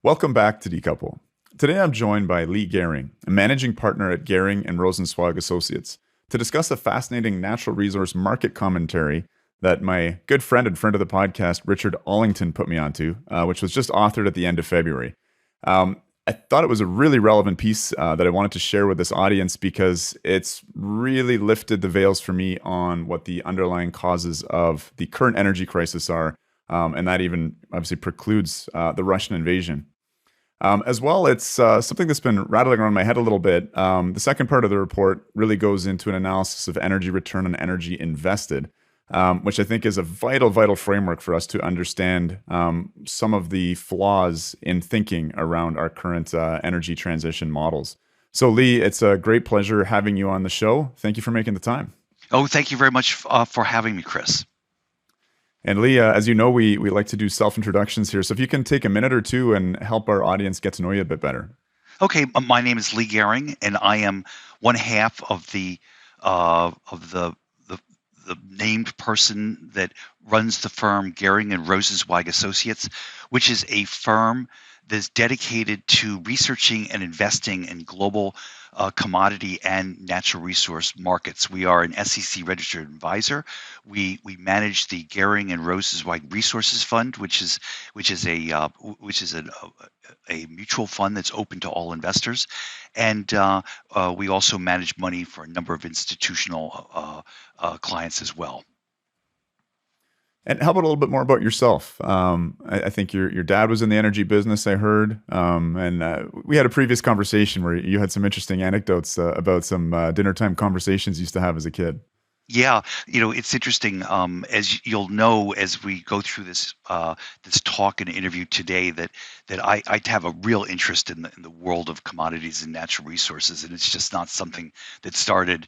Welcome back to Decouple. Today I'm joined by Leigh Goehring, a managing partner at Goehring and Rozencwajg Associates, to discuss a fascinating natural resource market commentary that my good friend and friend of the podcast, Richard Allington, put me onto, which was just authored at the end of February. I thought it was a really relevant piece that I wanted to share with this audience because it's really lifted the veils for me on what the underlying causes of the current energy crisis are. And that even obviously precludes the Russian invasion. As well, it's something that's been rattling around my head a little bit. The second part of the report really goes into an analysis of energy return on energy invested, which I think is a vital framework for us to understand some of the flaws in thinking around our current energy transition models. So, Leigh, it's a great pleasure having you on the show. Thank you for making the time. Oh, thank you very much for having me, Chris. And Leigh, as you know, we like to do self-introductions here. So if you can take a minute or two and help our audience get to know you a bit better. Okay, my name is Leigh Goehring, and I am one half of uh, of the the, the named person that runs the firm Goehring and Rozencwajg Associates, which is a firm that's dedicated to researching and investing in global commodity and natural resource markets. We are an SEC registered advisor. We manage the Goehring and Rozencwajg Resources Fund, which is a mutual fund that's open to all investors, and we also manage money for a number of institutional clients as well. And how about a little bit more about yourself? I think your dad was in the energy business, I heard, and we had a previous conversation where you had some interesting anecdotes about some dinner time conversations you used to have as a kid. Yeah, it's interesting. As you'll know, as we go through this talk and interview today, that I have a real interest in the world of commodities and natural resources, and it's just not something that started,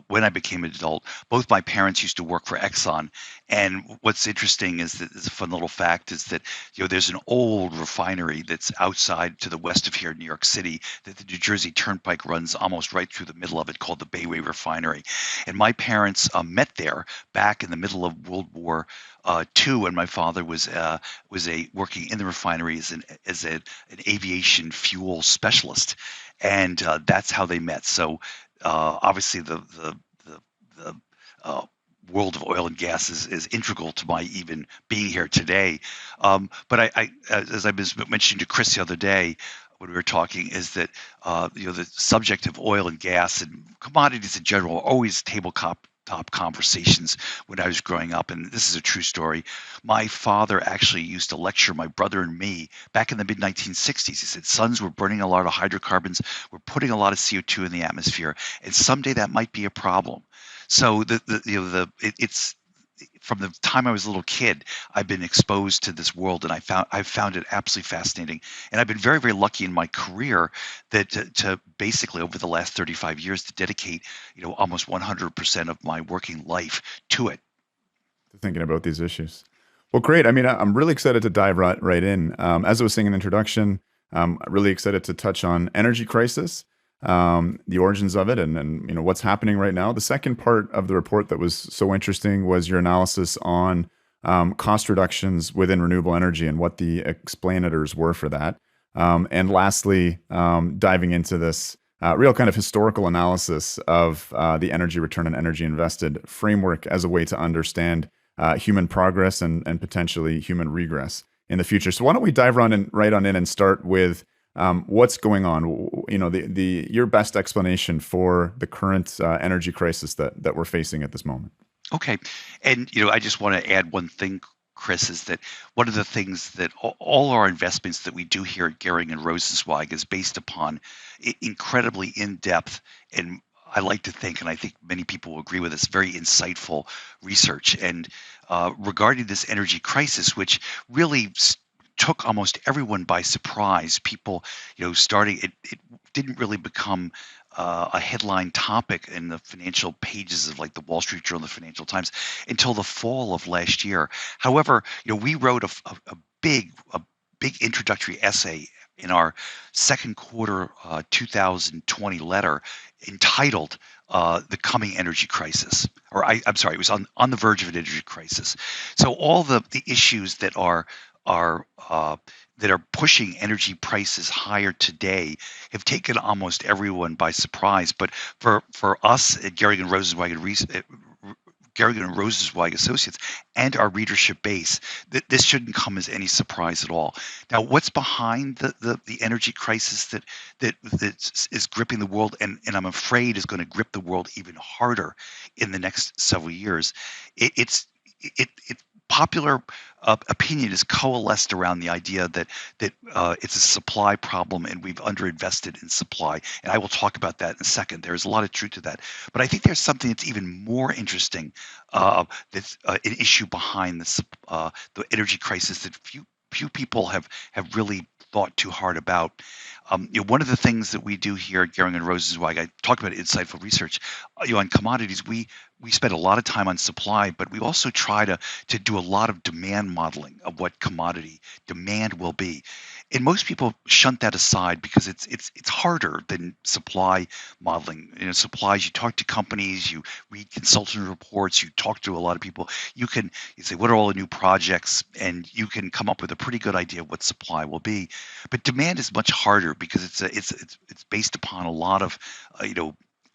when I became an adult. Both my parents used to work for Exxon, and what's interesting is a fun little fact is that there's an old refinery that's outside to the west of here in New York City that the New Jersey Turnpike runs almost right through the middle of it, called the Bayway Refinery. And my parents met there back in the middle of World War II, when my father was working in the refinery as an aviation fuel specialist, and that's how they met. So obviously the uh, world of oil and gas is integral to my even being here today. But as I was mentioning to Chris the other day when we were talking, is that the subject of oil and gas and commodities in general are always tabletop top conversations when I was growing up. And this is a true story. My father actually used to lecture my brother and me back in the mid 1960s. He said, "Sons, we're burning a lot of hydrocarbons. We're putting a lot of CO2 in the atmosphere, and someday that might be a problem." So it's from the time I was a little kid, I've been exposed to this world, and I've found it absolutely fascinating. And I've been very lucky in my career that to basically over the last 35 years to dedicate almost 100% of my working life to it. Thinking about these issues. Well, great. I mean, I'm really excited to dive right in. As I was saying in the introduction, I'm really excited to touch on energy crisis, the origins of it, and what's happening right now. The second part of the report that was so interesting was your analysis on cost reductions within renewable energy and what the explanators were for that. And lastly, diving into this real kind of historical analysis of the energy return on energy invested framework as a way to understand human progress and potentially human regress in the future. So why don't we dive right on in and start with what's going on? Your best explanation for the current energy crisis that we're facing at this moment. Okay. And, I just want to add one thing, Chris, is that one of the things that all our investments that we do here at Goehring and Rozencwajg is based upon incredibly in-depth, and I like to think, and I think many people will agree with this, very insightful research. And regarding this energy crisis, which really took almost everyone by surprise, people, starting, it didn't really become a headline topic in the financial pages of like the Wall Street Journal, the Financial Times, until the fall of last year. However, we wrote a big introductory essay in our second quarter 2020 letter entitled "The Coming Energy Crisis," or I'm sorry, it was on the verge of an energy crisis. So all the issues that are that are pushing energy prices higher today have taken almost everyone by surprise. But for us at Goehring and Rozencwajg Associates and our readership base, this shouldn't come as any surprise at all. Now, what's behind the energy crisis that is gripping the world, and I'm afraid is going to grip the world even harder in the next several years? It popular opinion is coalesced around the idea that it's a supply problem and we've underinvested in supply. And I will talk about that in a second. There's a lot of truth to that. But I think there's something that's even more interesting, that's an issue behind the energy crisis that few people have really thought too hard about. One of the things that we do here at Goehring and Rozencwajg, I talk about insightful research. On commodities, we spend a lot of time on supply, but we also try to do a lot of demand modeling of what commodity demand will be. And most people shunt that aside because it's harder than supply modeling. Supplies, you talk to companies, you read consultant reports, you talk to a lot of people. You say, what are all the new projects? And you can come up with a pretty good idea of what supply will be. But demand is much harder because it's based upon a lot of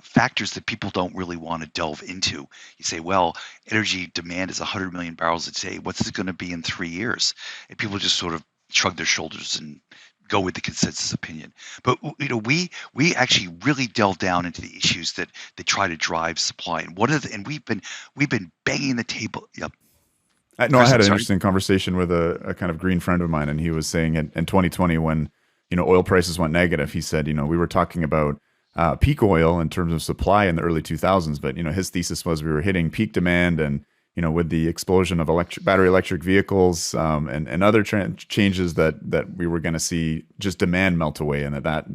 factors that people don't really want to delve into. You say, well, energy demand is 100 million barrels a day. What's it going to be in 3 years? And people just sort of shrug their shoulders and go with the consensus opinion. But we actually really delve down into the issues that try to drive supply. And we've been banging the table. Yep. I Chris, had I'm an sorry. interesting conversation with a kind of green friend of mine, and he was saying in 2020 when oil prices went negative, he said we were talking about peak oil in terms of supply in the early 2000s, but his thesis was we were hitting peak demand, and with the explosion of battery electric vehicles and other changes that we were going to see just demand melt away, and that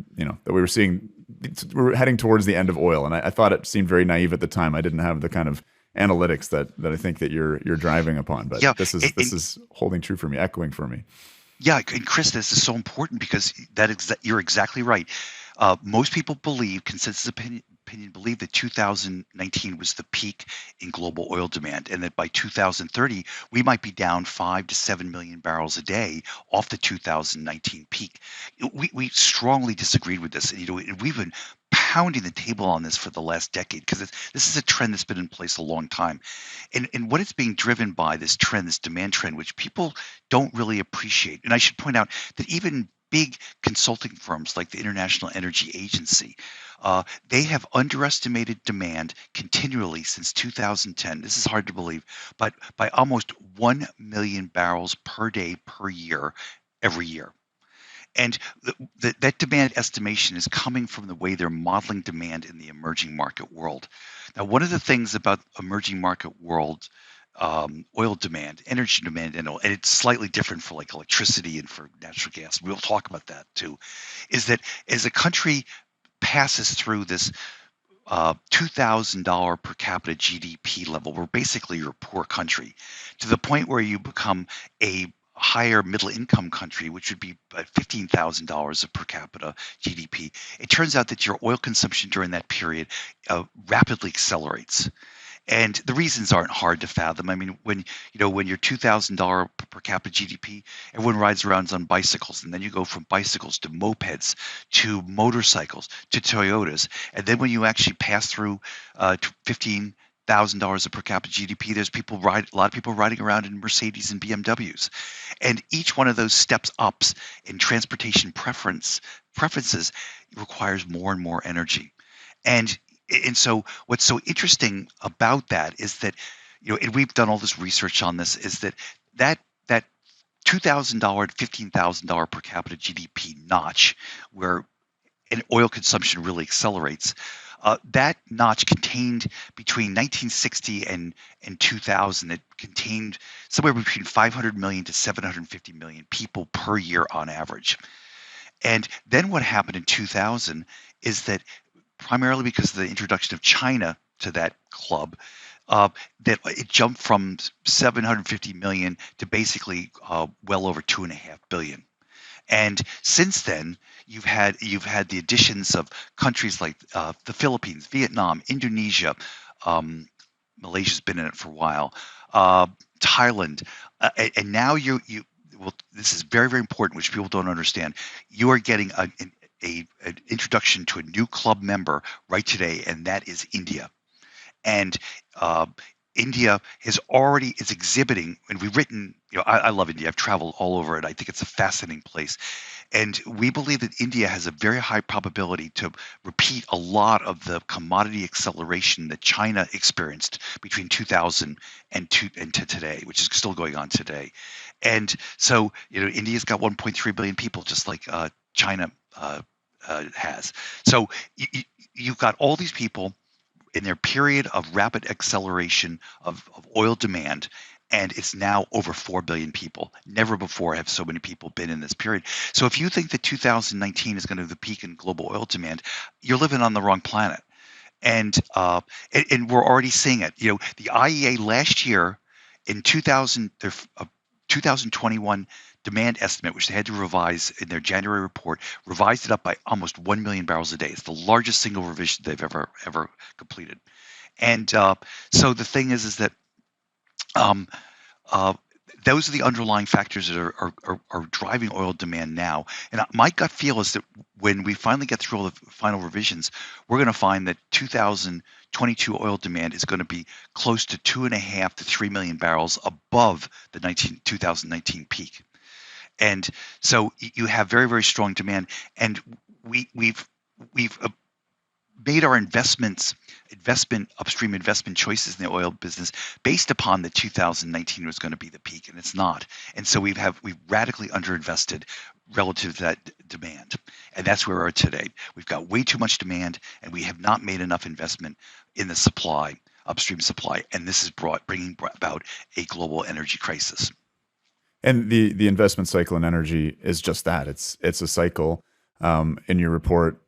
we were seeing we were heading towards the end of oil. And I thought it seemed very naive at the time. I didn't have the kind of analytics that I think that you're driving upon, but Yeah, this is holding true for me, echoing for me. yeah, and Chris, this is so important because you're exactly right. Most people believe, consensus opinion believe that 2019 was the peak in global oil demand, and that by 2030 we might be down 5 to 7 million barrels a day off the 2019 peak. We strongly disagreed with this, and we've been pounding the table on this for the last decade because this is a trend that's been in place a long time. And what it's being driven by, this trend, this demand trend, which people don't really appreciate. And I should point out that even big consulting firms like the International Energy Agency, they have underestimated demand continually since 2010. This is hard to believe, but by almost 1 million barrels per day per year, every year. And that demand estimation is coming from the way they're modeling demand in the emerging market world. Now, one of the things about emerging market world oil demand, energy demand, and it's slightly different for like electricity and for natural gas. We'll talk about that too. Is that as a country passes through this $2,000 per capita GDP level, where basically you're a poor country, to the point where you become a higher middle income country, which would be $15,000 of per capita GDP. It turns out that your oil consumption during that period rapidly accelerates. And the reasons aren't hard to fathom. I mean, when you're $2,000 per capita GDP, everyone rides around on bicycles, and then you go from bicycles to mopeds, to motorcycles, to Toyotas, and then when you actually pass through $15,000 of per capita GDP, there's a lot of people riding around in Mercedes and BMWs, and each one of those steps ups in transportation preferences requires more and more energy. And so what's so interesting about that is that, and we've done all this research on this, is that $2,000 to $15,000 per capita GDP notch, where an oil consumption really accelerates, that notch contained between 1960 and 2000, it contained somewhere between 500 million to 750 million people per year on average. And then what happened in 2000 is that, primarily because of the introduction of China to that club, that it jumped from 750 million to basically well over 2.5 billion. And since then, you've had the additions of countries like the Philippines, Vietnam, Indonesia, Malaysia's been in it for a while, Thailand, and now well, this is very, very important, which people don't understand. You are getting an introduction to a new club member right today, and that is India. And uh, India is exhibiting, and we've written. I love India. I've traveled all over it. I think it's a fascinating place, and we believe that India has a very high probability to repeat a lot of the commodity acceleration that China experienced between 2000 and to today, which is still going on today. And so, India's got 1.3 billion people, just like China has. So you've got all these people in their period of rapid acceleration of oil demand, and it's now over 4 billion people. Never before have so many people been in this period. So if you think that 2019 is going to be the peak in global oil demand, you're living on the wrong planet. And we're already seeing it. The IEA last year in 2021 demand estimate, which they had to revise in their January report, revised it up by almost 1 million barrels a day. It's the largest single revision they've ever completed. And so the thing is that um, uh, those are the underlying factors that are driving oil demand now. And my gut feel is that when we finally get through all the final revisions, we're going to find that 2022 oil demand is going to be close to 2.5 to 3 million barrels above the 2019 peak. And so you have very, very strong demand. And we've made our upstream investment choices in the oil business based upon the 2019 was going to be the peak, and it's not. And so we've radically underinvested relative to that demand, and that's where we are today. We've got way too much demand, and we have not made enough investment in the supply, upstream supply, and this is bringing about a global energy crisis. And the investment cycle in energy is just that. It's a cycle. In your report,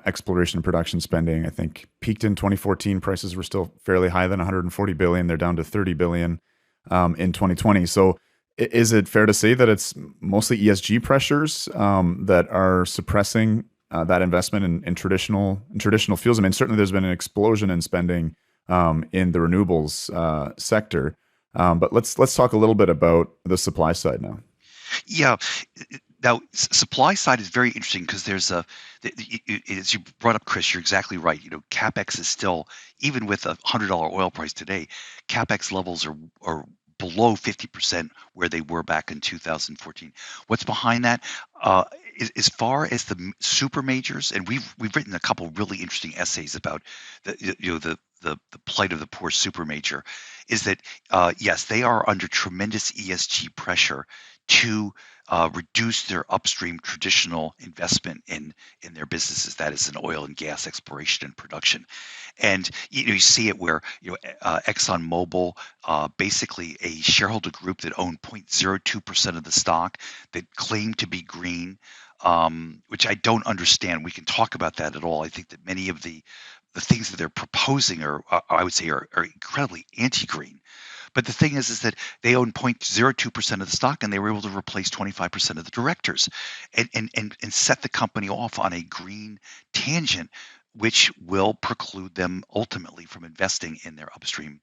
exploration and production spending, I think, peaked in 2014. Prices were still fairly high then, 140 billion. They're down to 30 billion in 2020. So is it fair to say that it's mostly ESG pressures that are suppressing that investment in traditional fuels? I mean, certainly there's been an explosion in spending in the renewables sector. But let's talk a little bit about the supply side now. Yeah. Now, supply side is very interesting because there's as you brought up, Chris, you're exactly right. CapEx is still, even with $100 oil price today, CapEx levels are below 50% where they were back in 2014. What's behind that? As far as the super majors, and we've written a couple really interesting essays about the plight of the poor super major, is that yes, they are under tremendous ESG pressure to reduce their upstream traditional investment in their businesses, that is in oil and gas exploration and production. And you see it where ExxonMobil, basically a shareholder group that owned 0.02% of the stock, that claimed to be green, which I don't understand. We can talk about that at all. I think that many of the things that they're proposing are I would say are incredibly anti-green. But the thing is that they own 0.02% of the stock, and they were able to replace 25% of the directors, and set the company off on a green tangent, which will preclude them ultimately from investing in their upstream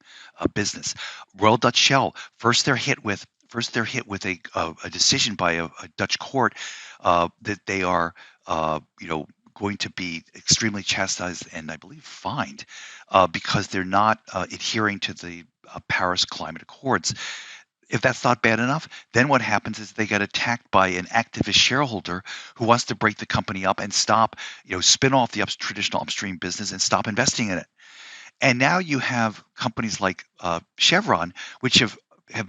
business. Royal Dutch Shell, first they're hit with a decision by a Dutch court that they are going to be extremely chastised and I believe fined because they're not adhering to the Paris Climate Accords. If that's not bad enough, then what happens is they get attacked by an activist shareholder who wants to break the company up and stop, spin off the traditional upstream business and stop investing in it. And now you have companies like Chevron, which have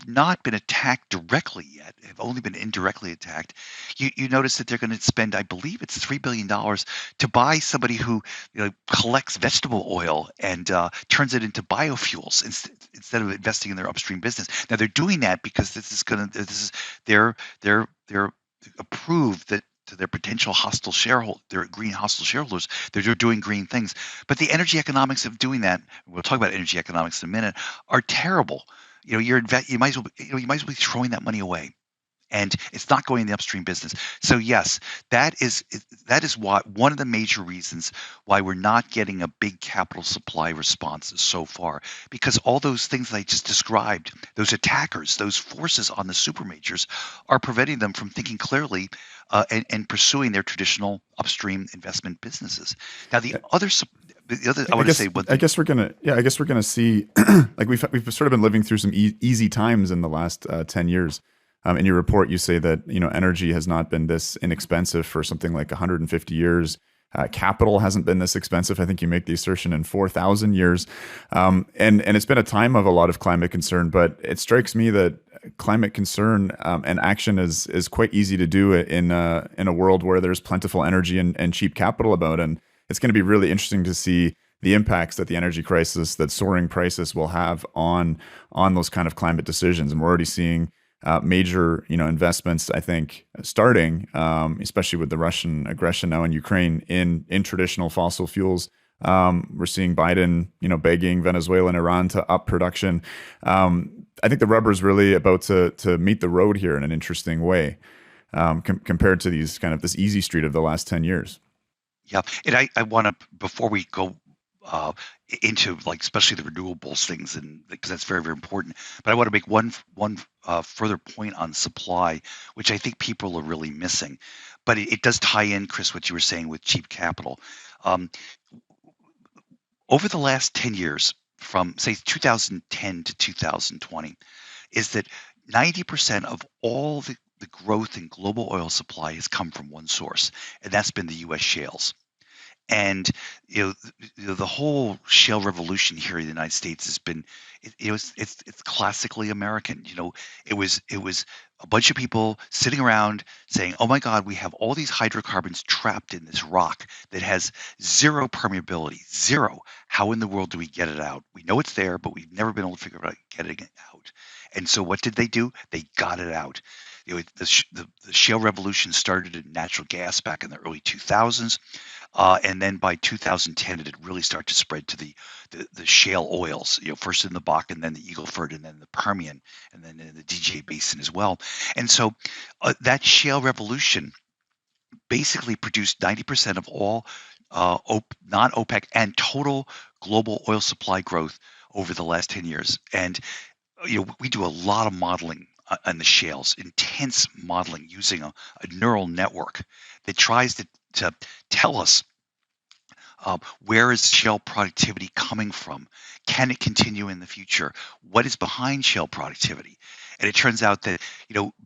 not been attacked directly yet, have only been indirectly attacked. You notice that they're going to spend, I believe it's $3 billion to buy somebody who collects vegetable oil and turns it into biofuels instead of investing in their upstream business. Now they're doing that because they're approved that to their potential their green hostile shareholders, they're doing green things. But the energy economics of doing that, we'll talk about energy economics in a minute, are terrible. You might as well be throwing that money away. and it's not going in the upstream business. So yes, that is that is why one of the major reasons why we're not getting a big capital supply response so far, because all those things that I just described, those attackers, those forces on the super majors, are preventing them from thinking clearly and pursuing their traditional upstream investment businesses. Now, I I want to say guess one I thing. guess we're gonna yeah I guess we're gonna see like we've sort of been living through some easy times in the last 10 years. In your report, you say that energy has not been this inexpensive for something like 150 years. Capital hasn't been this expensive. I think you make the assertion in 4,000 years, and it's been a time of a lot of climate concern. But it strikes me that climate concern and action is quite easy to do in a world where there's plentiful energy and cheap capital about. And it's going to be really interesting to see the impacts that the energy crisis, that soaring prices will have on those kind of climate decisions. And we're already seeing major investments, I think, starting, especially with the Russian aggression now in Ukraine, in traditional fossil fuels. We're seeing Biden, begging Venezuela and Iran to up production. I think the rubber's really about to meet the road here in an interesting way, compared to these kind of this easy street of the last 10 years. Yeah, and I want to, before we go uh, into like especially the renewables things, and because that's very very important. But I want to make one further point on supply, which I think people are really missing. But it does tie in, Chris, what you were saying with cheap capital. Um, Over the last 10 years, from say 2010 to 2020, is that 90% of all the growth in global oil supply has come from one source, and that's been the U.S. shales. And the whole shale revolution here in the United States has been, it's classically American. It was a bunch of people sitting around saying, "Oh my God, we have all these hydrocarbons trapped in this rock that has zero permeability, zero. How in the world do we get it out? We know it's there, but we've never been able to figure out getting it out." And so what did they do? They got it out. The shale revolution started in natural gas back in the early 2000s. And then by 2010, it had really started to spread to the shale oils. First in the Bakken, then the Eagle Ford, and then the Permian, and then in the DJ Basin as well. And so that shale revolution basically produced 90% of all non-OPEC and total global oil supply growth over the last 10 years. And we do a lot of modeling on the shales, intense modeling using a neural network that tries to tell us where is shale productivity coming from? Can it continue in the future? What is behind shale productivity? And it turns out that,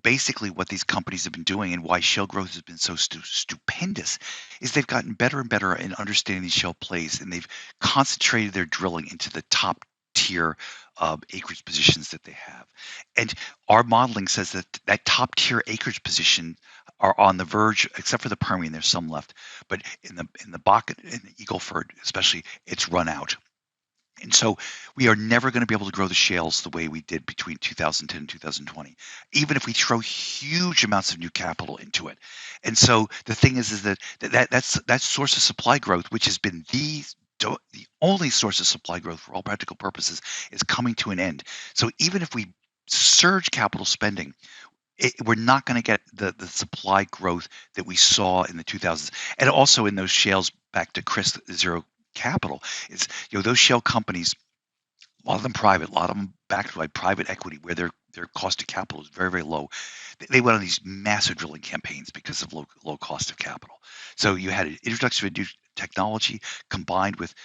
basically what these companies have been doing and why shale growth has been so stupendous is they've gotten better and better in understanding these shale plays, and they've concentrated their drilling into the top tier acreage positions that they have. And our modeling says that that top tier acreage position are on the verge, except for the Permian, there's some left, but in the Bakken, in the Eagle Ford especially, it's run out. And so we are never going to be able to grow the shales the way we did between 2010 and 2020, even if we throw huge amounts of new capital into it. And so the thing is that source of supply growth, which has been the only source of supply growth for all practical purposes, is coming to an end. So even if we surge capital spending, we're not going to get the supply growth that we saw in the 2000s. And also in those shales, back to Chris, zero capital, is those shale companies, a lot of them private, a lot of them backed by private equity, where their cost of capital is very very low. They went on these massive drilling campaigns because of low cost of capital. So you had an introduction of new technology combined with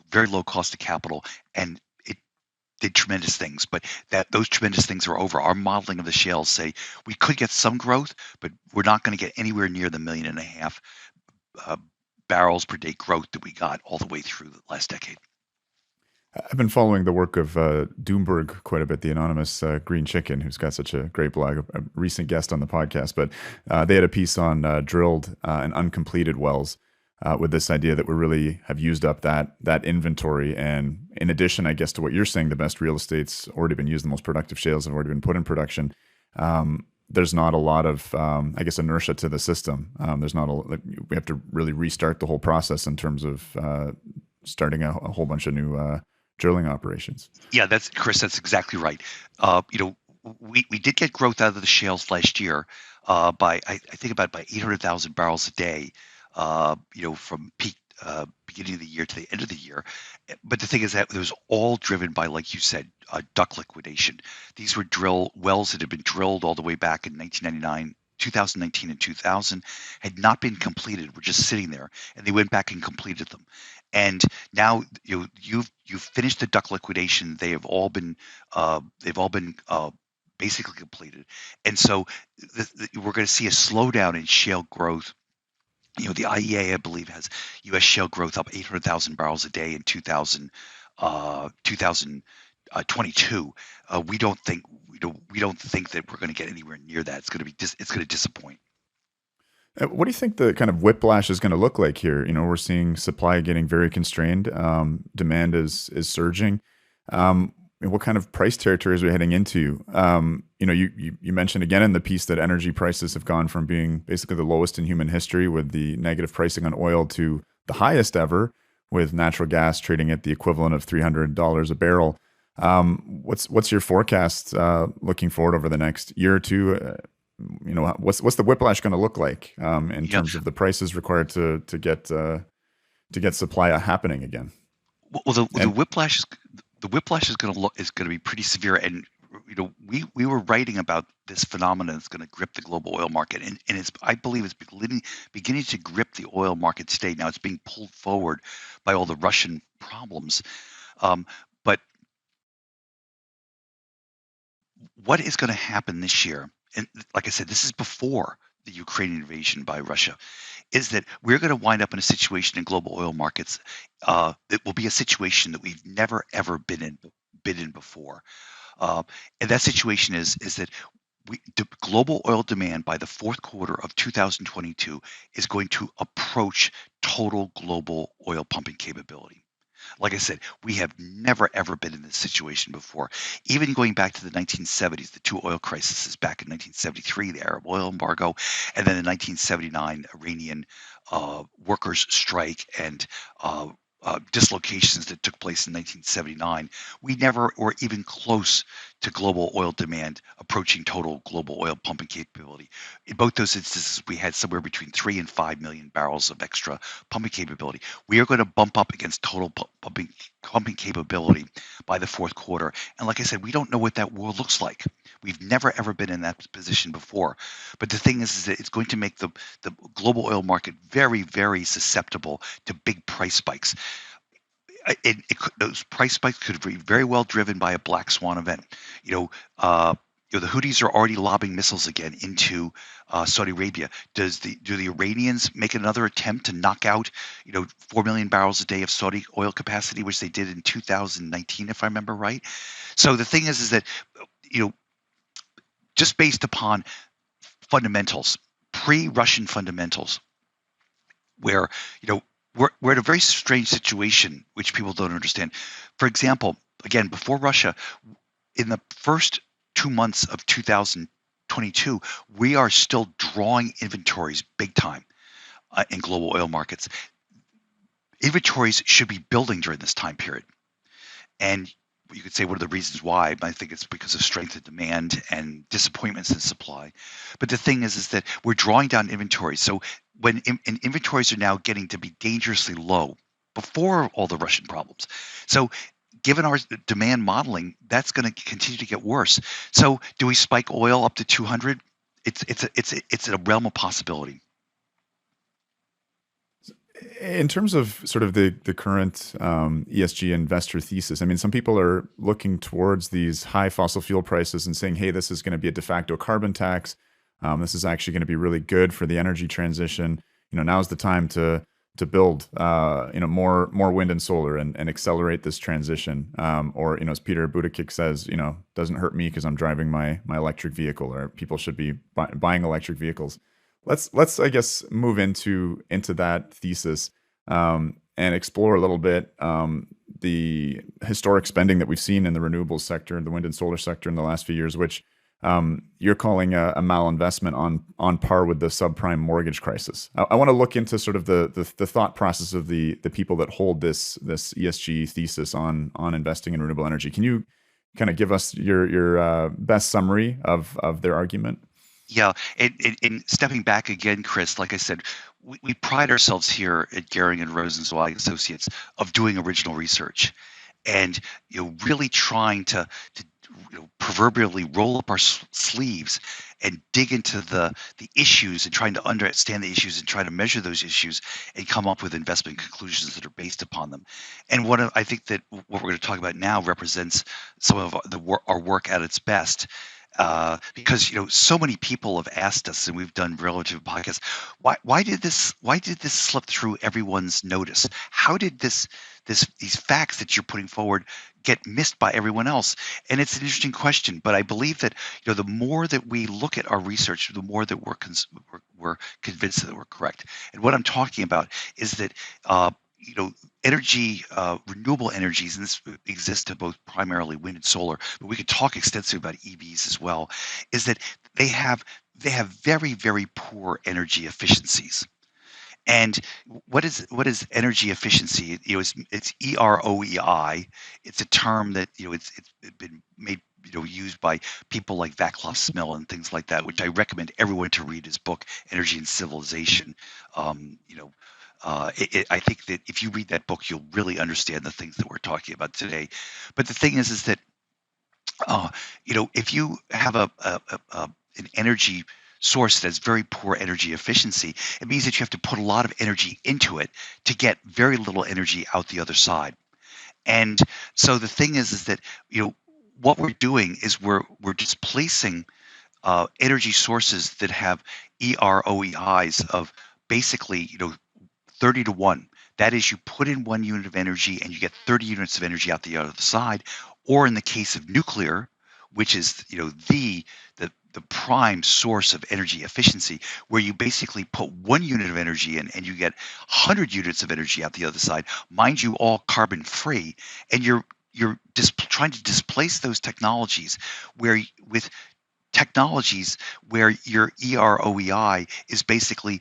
very low cost of capital, and it did tremendous things. But those tremendous things are over. Our modeling of the shales say we could get some growth, but we're not going to get anywhere near the 1.5 million barrels per day growth that we got all the way through the last decade. I've been following the work of Doomberg quite a bit, the anonymous green chicken, who's got such a great blog, a recent guest on the podcast. But they had a piece on drilled and uncompleted wells, with this idea that we really have used up that inventory. And in addition, I guess, to what you're saying, the best real estate's already been used, the most productive shales have already been put in production. There's not a lot of, I guess, inertia to the system. We have to really restart the whole process in terms of starting a whole bunch of new drilling operations. Yeah, that's Chris. That's exactly right. we did get growth out of the shales last year by I think about by 800,000 barrels a day, from peak beginning of the year to the end of the year. But the thing is that it was all driven by, like you said, duct liquidation. These were drill wells that had been drilled all the way back in 1999. 2019 and 2000 had not been completed, were just sitting there, and they went back and completed them. And now you've finished the duct liquidation. They've all been basically completed, and so we're going to see a slowdown in shale growth. The IEA, I believe, has U.S. shale growth up 800,000 barrels a day in 2022. We don't think that we're going to get anywhere near that. It's going to disappoint. What do you think the kind of whiplash is going to look like here? We're seeing supply getting very constrained. Demand is surging. What kind of price territories are we heading into? You mentioned again in the piece that energy prices have gone from being basically the lowest in human history with the negative pricing on oil to the highest ever, with natural gas trading at the equivalent of $300 a barrel. What's your forecast looking forward over the next year or two? What's the whiplash going to look like in terms of the prices required to get supply happening again? Well, the whiplash is going to be pretty severe, and we were writing about this phenomenon that's going to grip the global oil market, and I believe it's beginning to grip the oil market today. Now it's being pulled forward by all the Russian problems, but what is going to happen this year? And like I said, this is before the Ukrainian invasion by Russia, is that we're going to wind up in a situation in global oil markets that will be a situation that we've never ever been in before. And that situation is that global oil demand by the fourth quarter of 2022 is going to approach total global oil pumping capability. Like I said, we have never ever been in this situation before. Even going back to the 1970s, the two oil crises back in 1973, the Arab oil embargo, and then the 1979 Iranian workers' strike and dislocations that took place in 1979, we never were even close to global oil demand approaching total global oil pumping capability. In both those instances, we had somewhere between 3 and 5 million barrels of extra pumping capability. We are going to bump up against total pumping capability by the fourth quarter. And like I said, we don't know what that world looks like. We've never ever been in that position before. But the thing is that it's going to make the global oil market very, very susceptible to big price spikes. Those price spikes could be very well driven by a black swan event. The Houthis are already lobbing missiles again into Saudi Arabia. Do the Iranians make another attempt to knock out 4 million barrels a day of Saudi oil capacity, which they did in 2019, if I remember right? So the thing is that just based upon fundamentals, pre-Russian fundamentals, where we're in a very strange situation, which people don't understand. For example, again, before Russia, in the first 2 months of 2022, we are still drawing inventories big time in global oil markets. Inventories should be building during this time period. And you could say, what are the reasons why? I think it's because of strength of demand and disappointments in supply. But the thing is that we're drawing down inventories. So when inventories are now getting to be dangerously low before all the Russian problems. So given our demand modeling, that's going to continue to get worse. So do we spike oil up to 200? It's a realm of possibility. In terms of sort of the current ESG investor thesis, I mean, some people are looking towards these high fossil fuel prices and saying, hey, this is going to be a de facto carbon tax. This is actually going to be really good for the energy transition. Now's the time to build more wind and solar and accelerate this transition. Or as Peter Buttigieg says, doesn't hurt me because I'm driving my electric vehicle, or people should be buying electric vehicles. Let's I guess move into that thesis and explore a little bit the historic spending that we've seen in the renewables sector, the wind and solar sector in the last few years, which you're calling a malinvestment on par with the subprime mortgage crisis. I want to look into sort of the thought process of the people that hold this ESG thesis on investing in renewable energy. Can you kind of give us your best summary of their argument? Yeah, and stepping back again, Chris, like I said, we pride ourselves here at Goehring and Rozencwajg Associates of doing original research, and really trying to proverbially roll up our sleeves and dig into the issues and trying to understand the issues and try to measure those issues and come up with investment conclusions that are based upon them. And I think that what we're going to talk about now represents some of our work at its best. Because so many people have asked us, and we've done relative podcasts. Why did this slip through everyone's notice? How did these facts that you're putting forward get missed by everyone else? And it's an interesting question, but I believe that the more that we look at our research, the more that we're convinced that we're correct. And what I'm talking about is that energy, renewable energies, and this exists to both primarily wind and solar, but we could talk extensively about EVs as well, is that they have very, very poor energy efficiencies. And what is energy efficiency? It's EROEI. It's a term that it's been made used by people like Vaclav Smil and things like that, which I recommend everyone to read his book Energy and Civilization. I think that if you read that book, you'll really understand the things that we're talking about today. But the thing is that if you have an energy source that has very poor energy efficiency, it means that you have to put a lot of energy into it to get very little energy out the other side. And so the thing is that what we're doing is we're displacing energy sources that have EROEIs of basically 30 to 1. That is, you put in 1 unit of energy and you get 30 units of energy out the other side. Or in the case of nuclear, which is the prime source of energy efficiency, where you basically put 1 unit of energy in and you get 100 units of energy out the other side, mind you, all carbon free, and you're trying to displace those technologies with technologies where your EROEI is basically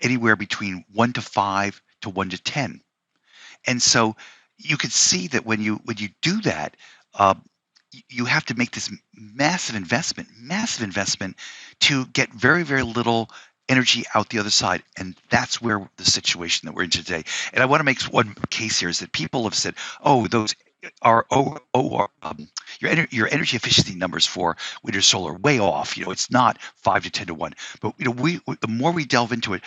anywhere between 1 to 5 to 1 to 10. And so you could see that when you do that, you have to make this massive investment to get very, very little energy out the other side. And that's where the situation that we're in today. And I want to make one case here is that people have said, oh, those are your energy efficiency numbers for wind or solar way off. It's not 5 to 10 to 1. But the more we delve into it,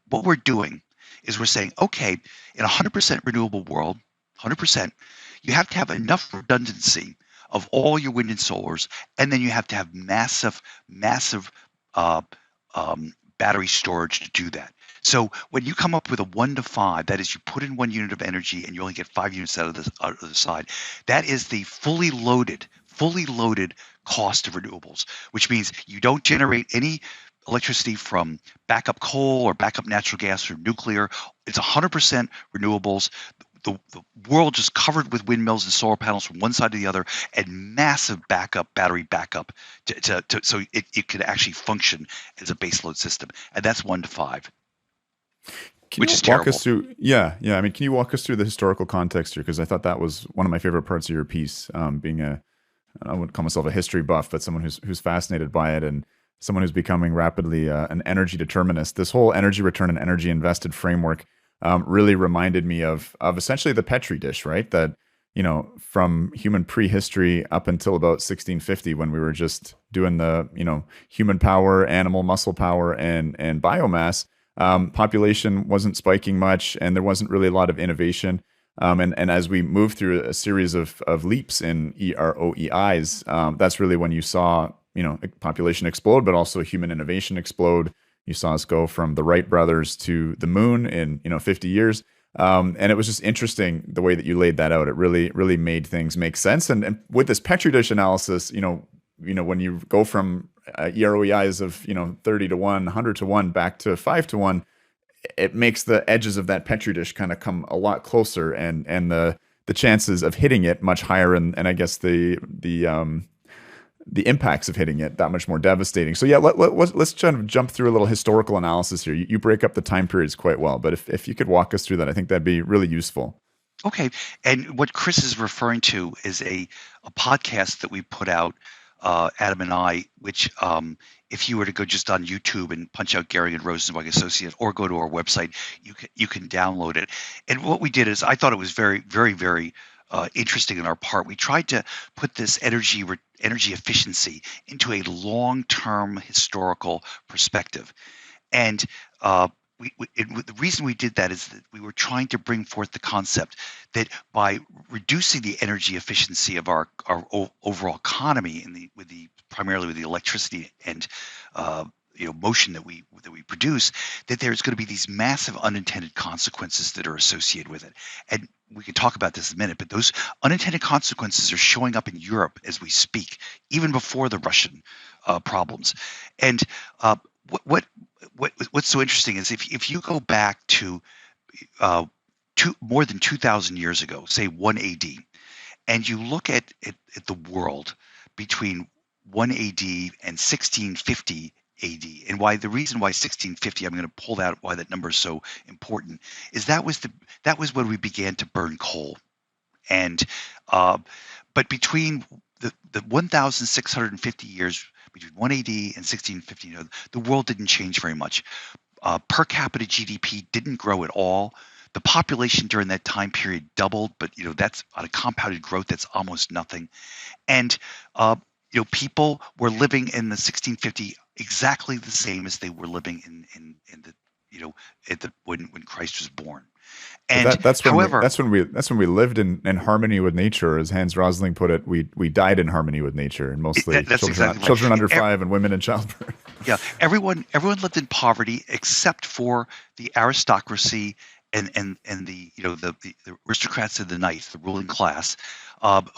what we're doing is we're saying, okay, in a 100% renewable world, 100%, you have to have enough redundancy of all your wind and solars, and then you have to have massive battery storage to do that. So when you come up with a 1 to 5, that is, you put in 1 unit of energy and you only get 5 units out of the side. That is the fully loaded cost of renewables, which means you don't generate any electricity from backup coal or backup natural gas or nuclear. It's 100% renewables. The world just covered with windmills and solar panels from one side to the other, and massive battery backup, so it could actually function as a baseload system. And that's 1 to 5. Can you walk us through? Yeah. I mean, can you walk us through the historical context here? Because I thought that was one of my favorite parts of your piece. Being I wouldn't call myself a history buff, but someone who's fascinated by it and someone who's becoming rapidly an energy determinist. This whole energy return and energy invested framework really reminded me of essentially the Petri dish, right? That from human prehistory up until about 1650, when we were just doing the human power, animal muscle power, and biomass. Population wasn't spiking much, and there wasn't really a lot of innovation. And as we moved through a series of leaps in EROEIs, that's really when you saw population explode, but also human innovation explode. You saw us go from the Wright brothers to the moon in 50 years, and it was just interesting the way that you laid that out. It really made things make sense. And with this Petri dish analysis, when you go from EROEIs of 30 to 1, 100 to 1 back to 5 to 1, it makes the edges of that Petri dish kind of come a lot closer, and the chances of hitting it much higher, and I guess the impacts of hitting it that much more devastating. So yeah, let's try to jump through a little historical analysis here. You break up the time periods quite well, but if you could walk us through that, I think that'd be really useful. Okay. And what Chris is referring to is a podcast that we put out, Adam and I, which if you were to go just on YouTube and punch out Goehring and Rozencwajg Associates or go to our website, you can download it. And what we did is I thought it was very, very, very interesting in our part. We tried to put this energy efficiency into a long-term historical perspective. And the reason we did that is that we were trying to bring forth the concept that by reducing the energy efficiency of our overall economy primarily with the electricity and motion that we produce, that there's going to be these massive unintended consequences that are associated with it. And we can talk about this in a minute, but those unintended consequences are showing up in Europe as we speak, even before the Russian problems. And uh, what what's so interesting is if you go back to uh, more than 2,000 years ago, say 1 AD, and you look at the world between 1 AD and 1650 AD, and the reason why 1650, I'm going to pull out why that number is so important, is that was when we began to burn coal, and uh, but between the 1,650 years between 1 AD and 1650, the world didn't change very much. Per capita GDP didn't grow at all. The population during that time period doubled, but that's on a compounded growth that's almost nothing. And people were living in the 1650 exactly the same as they were living in the at the when Christ was born. But And however, that's when we lived in harmony with nature, as Hans Rosling put it. We died in harmony with nature, and mostly that's exactly right. children under 5 and women in childbirth. Yeah, everyone lived in poverty except for the aristocracy and the aristocrats of the knights, the ruling class,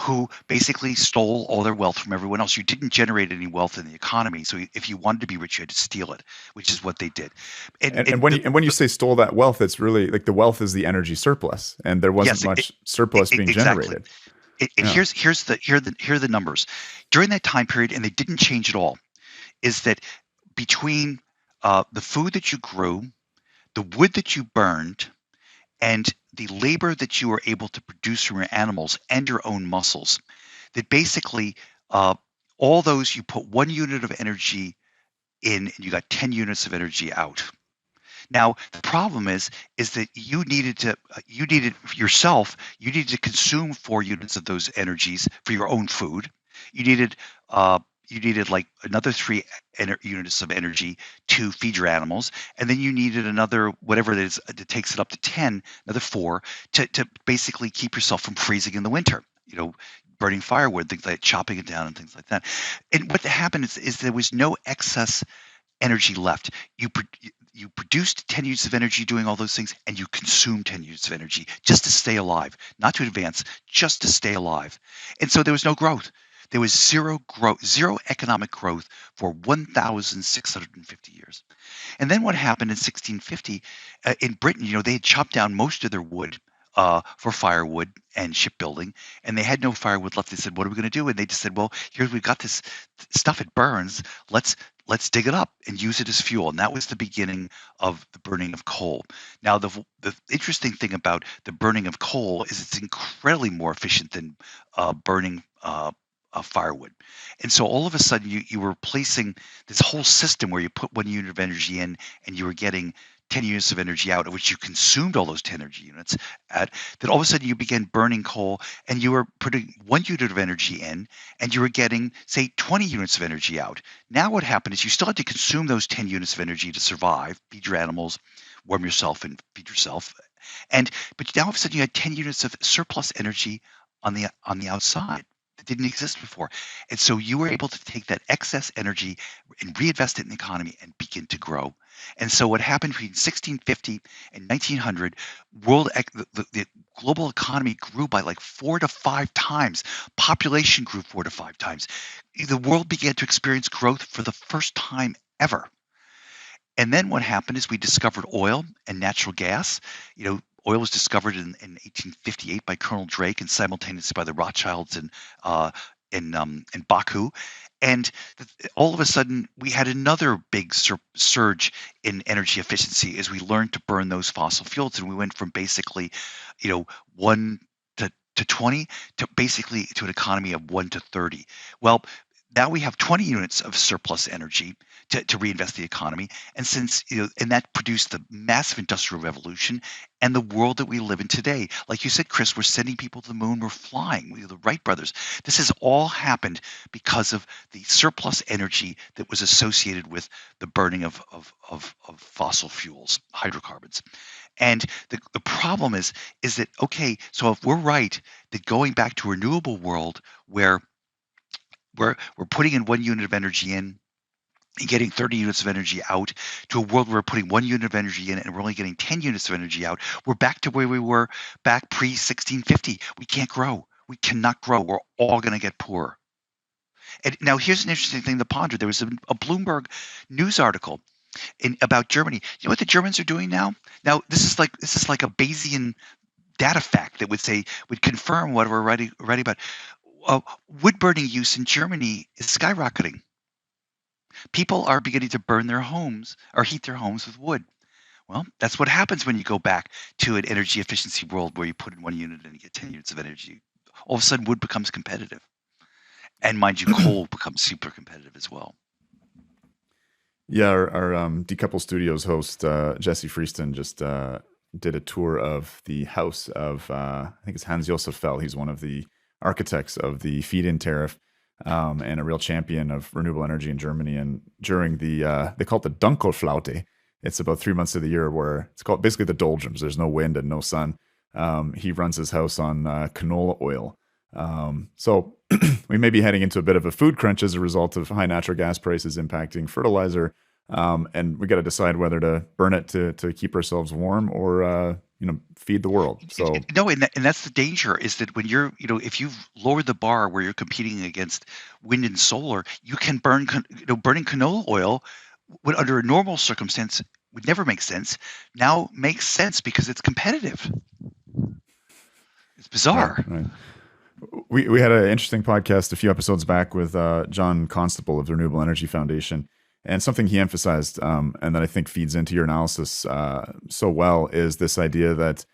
who basically stole all their wealth from everyone else. You didn't generate any wealth in the economy, so if you wanted to be rich, you had to steal it, which is what they did. And when you say stole that wealth, it's really like the wealth is the energy surplus, and there wasn't Yes, much surplus being exactly. generated. And Yeah. here are the numbers during that time period, and they didn't change at all. Is that between the food that you grew, the wood that you burned, and the labor that you were able to produce from your animals and your own muscles, that basically uh, all those you put 1 unit of energy in and you got 10 units of energy out. Now the problem is that you needed yourself, you needed to consume 4 units of those energies for your own food. You needed uh, you needed like another units of energy to feed your animals, and then you needed another whatever it is that takes it up to 10, another 4 to basically keep yourself from freezing in the winter. Burning firewood, things like chopping it down and things like that. And what happened is there was no excess energy left. You produced 10 units of energy doing all those things, and you consumed 10 units of energy just to stay alive, not to advance, just to stay alive. And so there was no growth. There was zero growth, zero economic growth for 1,650 years. And then what happened in 1650 in Britain? They had chopped down most of their wood for firewood and shipbuilding, and they had no firewood left. They said, "What are we going to do?" And they just said, "Well, here we've got this stuff. It burns. Let's dig it up and use it as fuel." And that was the beginning of the burning of coal. Now, the interesting thing about the burning of coal is it's incredibly more efficient than burning firewood. And so all of a sudden, you were replacing this whole system where you put 1 unit of energy in and you were getting 10 units of energy out, of which you consumed all those 10 energy units at, then all of a sudden you began burning coal and you were putting 1 unit of energy in and you were getting, say, 20 units of energy out. Now what happened is you still had to consume those 10 units of energy to survive, feed your animals, warm yourself and feed yourself. But now all of a sudden you had 10 units of surplus energy on the outside that didn't exist before. And so you were able to take that excess energy and reinvest it in the economy and begin to grow. And so what happened between 1650 and 1900, the global economy grew by like 4 to 5 times. Population grew 4 to 5 times. The world began to experience growth for the first time ever. And then what happened is we discovered oil and natural gas. Oil was discovered in 1858 by Colonel Drake and simultaneously by the Rothschilds uh, in Baku, and all of a sudden we had another big surge in energy efficiency as we learned to burn those fossil fuels, and we went from basically, 1 to 20 to basically to an economy of 1 to 30. Well, now we have 20 units of surplus energy to reinvest the economy, and and that produced the massive industrial revolution and the world that we live in today. Like you said, Chris, we're sending people to the moon, we're flying, the Wright brothers. This has all happened because of the surplus energy that was associated with the burning of fossil fuels, hydrocarbons. And the problem is that, okay, so if we're right that going back to a renewable world where we're putting in 1 unit of energy in and getting 30 units of energy out, to a world where we're putting 1 unit of energy in and we're only getting 10 units of energy out, we're back to where we were back pre-1650. We can't grow. We cannot grow. We're all going to get poorer. And now here's an interesting thing to ponder. There was a Bloomberg news article about Germany. You know what the Germans are doing now? Now this is like a Bayesian data fact that would confirm what we're writing about. Wood burning use in Germany is skyrocketing. People are beginning to burn their homes or heat their homes with wood. Well, that's what happens when you go back to an energy efficiency world where you put in 1 unit and you get 10 units of energy. All of a sudden, wood becomes competitive. And mind you, coal becomes super competitive as well. Yeah, our Decouple Studios host, Jesse Freeston, just did a tour of the house of, I think it's Hans Josef Fell. He's one of the architects of the feed-in tariff, and a real champion of renewable energy in Germany. And during they call it the Dunkelflaute. It's about 3 months of the year where it's called basically the doldrums. There's no wind and no sun. He runs his house on canola oil. So we may be heading into a bit of a food crunch as a result of high natural gas prices impacting fertilizer. And we got to decide whether to burn it to keep ourselves warm or, feed the world. So No, and that's the danger, is that when if you've lowered the bar where you're competing against wind and solar, you can burning canola oil would, under a normal circumstance, would never make sense. Now makes sense because it's competitive. It's bizarre. right. We had an interesting podcast a few episodes back with John Constable of the Renewable Energy Foundation, and something he emphasized, and that I think feeds into your analysis so well, is this idea that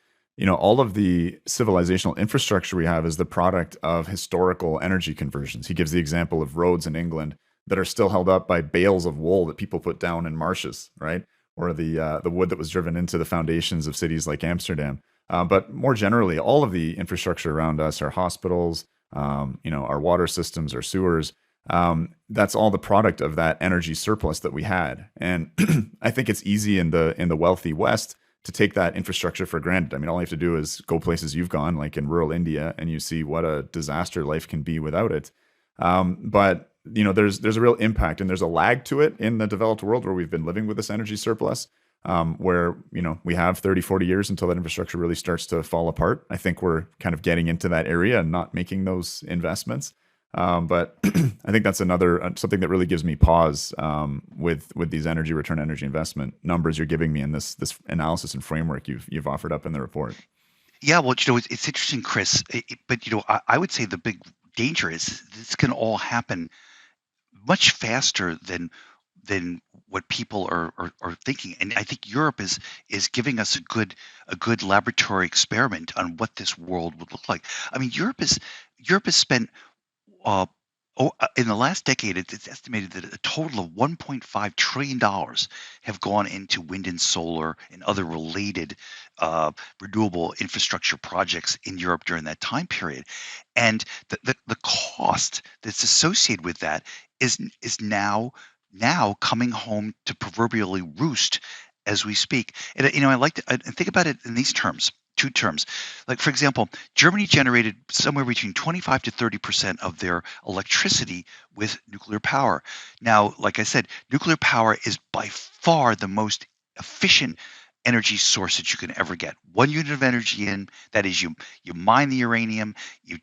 all of the civilizational infrastructure we have is the product of historical energy conversions. He gives the example of roads in England that are still held up by bales of wool that people put down in marshes, right? Or the wood that was driven into the foundations of cities like Amsterdam. But more generally, all of the infrastructure around us, our hospitals, our water systems, our sewers, that's all the product of that energy surplus that we had. And I think it's easy in the wealthy West to take that infrastructure for granted. I mean, all you have to do is go places you've gone, like in rural India, and you see what a disaster life can be without it. But there's a real impact, and there's a lag to it in the developed world where we've been living with this energy surplus. Where we have 30, 40 years until that infrastructure really starts to fall apart. I think we're kind of getting into that area and not making those investments. But I think that's something that really gives me pause with these energy investment numbers you're giving me in this analysis and framework you've offered up in the report. Yeah, well, it's interesting, Chris. But I would say the big danger is this can all happen much faster than what people are thinking. And I think Europe is giving us a good laboratory experiment on what this world would look like. I mean, Europe has spent in the last decade, it's estimated that a total of $1.5 trillion have gone into wind and solar and other related renewable infrastructure projects in Europe during that time period. And the cost that's associated with that is now coming home to proverbially roost as we speak. And I like to think about it in these terms. Two terms. Like, for example, Germany generated somewhere between 25 to 30% of their electricity with nuclear power. Now, like I said, nuclear power is by far the most efficient energy source that you can ever get. 1 unit of energy in, that is, you mine the uranium, you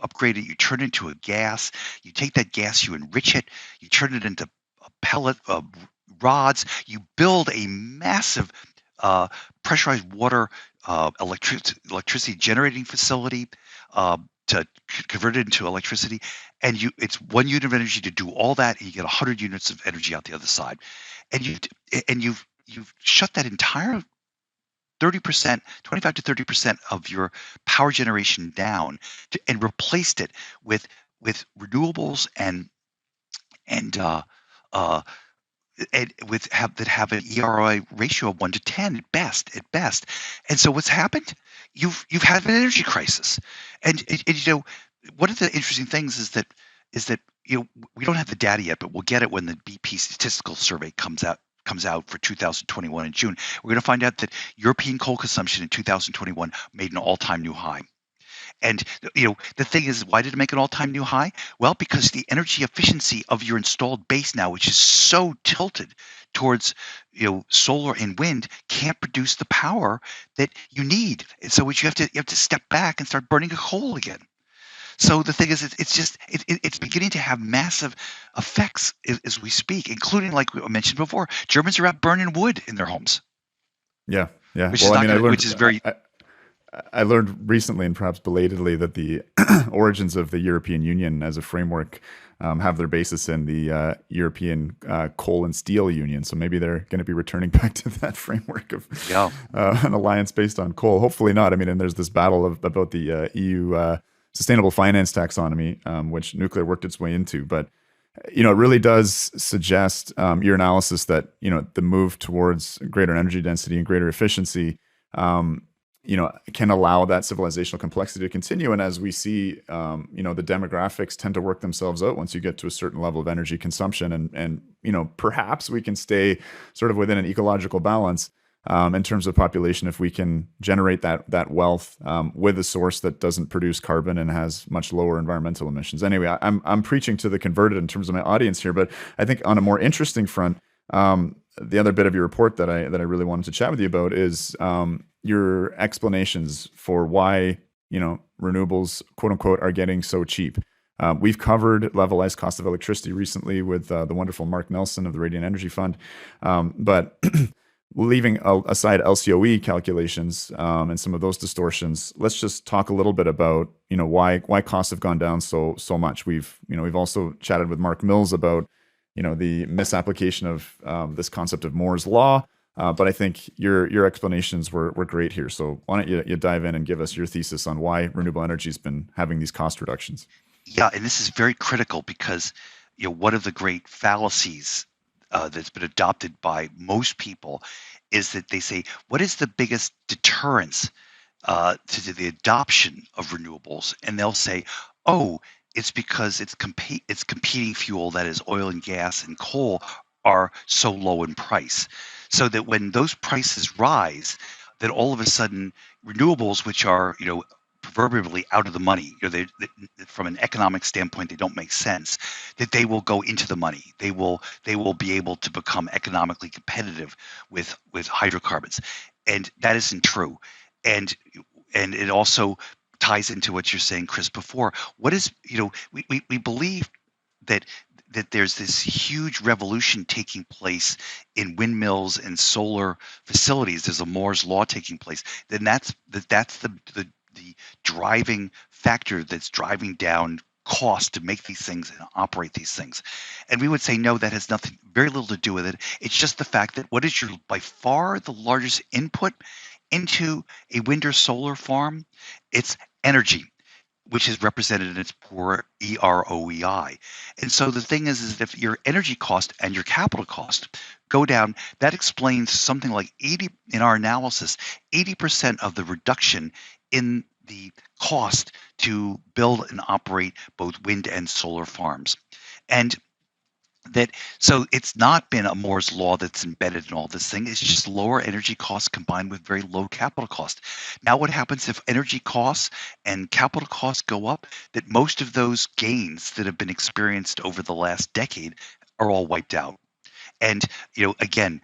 upgrade it, you turn it into a gas, you take that gas, you enrich it, you turn it into a pellet rods, you build a massive pressurized water electricity generating facility. convert it into electricity, and it's 1 unit of energy to do all that, and you get 100 units of energy out the other side, and you've shut that entire 30%, 25 to 30% of your power generation down, and replaced it with renewables and uh, and that have an EROI ratio of 1 to 10 at best. And so what's happened? You've had an energy crisis, and one of the interesting things is that we don't have the data yet, but we'll get it when the BP statistical survey comes out for 2021 in June. We're going to find out that European coal consumption in 2021 made an all-time new high. And the thing is, why did it make an all-time new high? Well, because the energy efficiency of your installed base now, which is so tilted towards solar and wind, can't produce the power that you need. And so what you have to step back and start burning coal again. So the thing is, it's beginning to have massive effects as we speak, including, like I mentioned before, Germans are out burning wood in their homes, Yeah, yeah. which is Well, I not mean, going to, which is very. I learned recently, and perhaps belatedly, that the origins of the European Union as a framework have their basis in the European Coal and Steel Union. So maybe they're going to be returning back to that framework of Yeah. an alliance based on coal. Hopefully not. I mean, and there's this battle about the EU sustainable finance taxonomy, which nuclear worked its way into. But it really does suggest your analysis that the move towards greater energy density and greater efficiency can allow that civilizational complexity to continue. And as we see, the demographics tend to work themselves out once you get to a certain level of energy consumption. And perhaps we can stay sort of within an ecological balance in terms of population if we can generate that wealth with a source that doesn't produce carbon and has much lower environmental emissions. Anyway, I'm preaching to the converted in terms of my audience here, but I think on a more interesting front, the other bit of your report that I really wanted to chat with you about is your explanations for why renewables, quote unquote, are getting so cheap. We've covered levelized cost of electricity recently with the wonderful Mark Nelson of the Radiant Energy Fund, but leaving aside LCOE calculations and some of those distortions, let's just talk a little bit about why costs have gone down so much. We've also chatted with Mark Mills about the misapplication of this concept of Moore's law. But I think your explanations were great here. So why don't you dive in and give us your thesis on why renewable energy has been having these cost reductions? Yeah, and this is very critical because one of the great fallacies that's been adopted by most people is that they say, what is the biggest deterrence to the adoption of renewables? And they'll say, oh, it's because it's competing fuel, that is oil and gas and coal, are so low in price. So that when those prices rise, then all of a sudden renewables, which are proverbially out of the money, from an economic standpoint, they don't make sense, that they will go into the money. They will be able to become economically competitive with hydrocarbons, and that isn't true. And it also ties into what you're saying, Chris, before. What is we believe that there's this huge revolution taking place in windmills and solar facilities. There's a Moore's law taking place. Then that's the driving factor that's driving down cost to make these things and operate these things. And we would say, no, that has very little to do with it. It's just the fact that what is by far the largest input into a wind or solar farm? It's energy, which is represented in its poor EROEI. And so the thing is that if your energy cost and your capital cost go down, that explains something like 80, in our analysis, 80% of the reduction in the cost to build and operate both wind and solar farms. And so it's not been a Moore's law that's embedded in all this thing. It's just lower energy costs combined with very low capital cost. Now what happens if energy costs and capital costs go up? That most of those gains that have been experienced over the last decade are all wiped out. And again,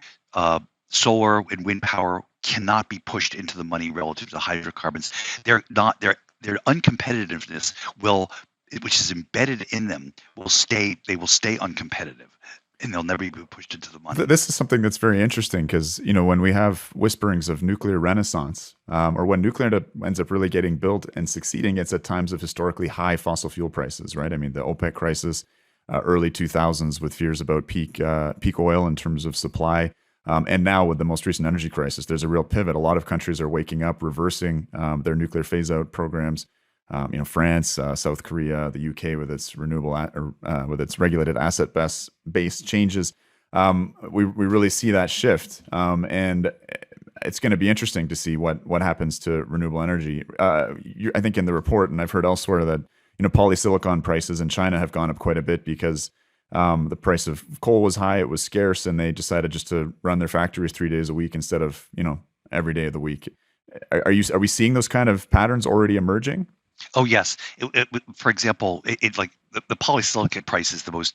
solar and wind power cannot be pushed into the money relative to hydrocarbons. Their uncompetitiveness which is embedded in them, they will stay uncompetitive. and they'll never be pushed into the money. This is something that's very interesting because, when we have whisperings of nuclear renaissance, or when ends up really getting built and succeeding, it's at times of historically high fossil fuel prices, right? I mean, the OPEC crisis, early 2000s, with fears about peak oil in terms of supply. And now with the most recent energy crisis, there's a real pivot. A lot of countries are waking up, reversing their nuclear phase-out programs. France, South Korea, the UK with its with its regulated asset-based changes. We really see that shift, and it's going to be interesting to see what happens to renewable energy. I think in the report, and I've heard elsewhere that polysilicon prices in China have gone up quite a bit because the price of coal was high, it was scarce, and they decided just to run their factories 3 days a week instead of every day of the week. Are we seeing those kind of patterns already emerging? Oh yes. For example, like the polysilicon price is the most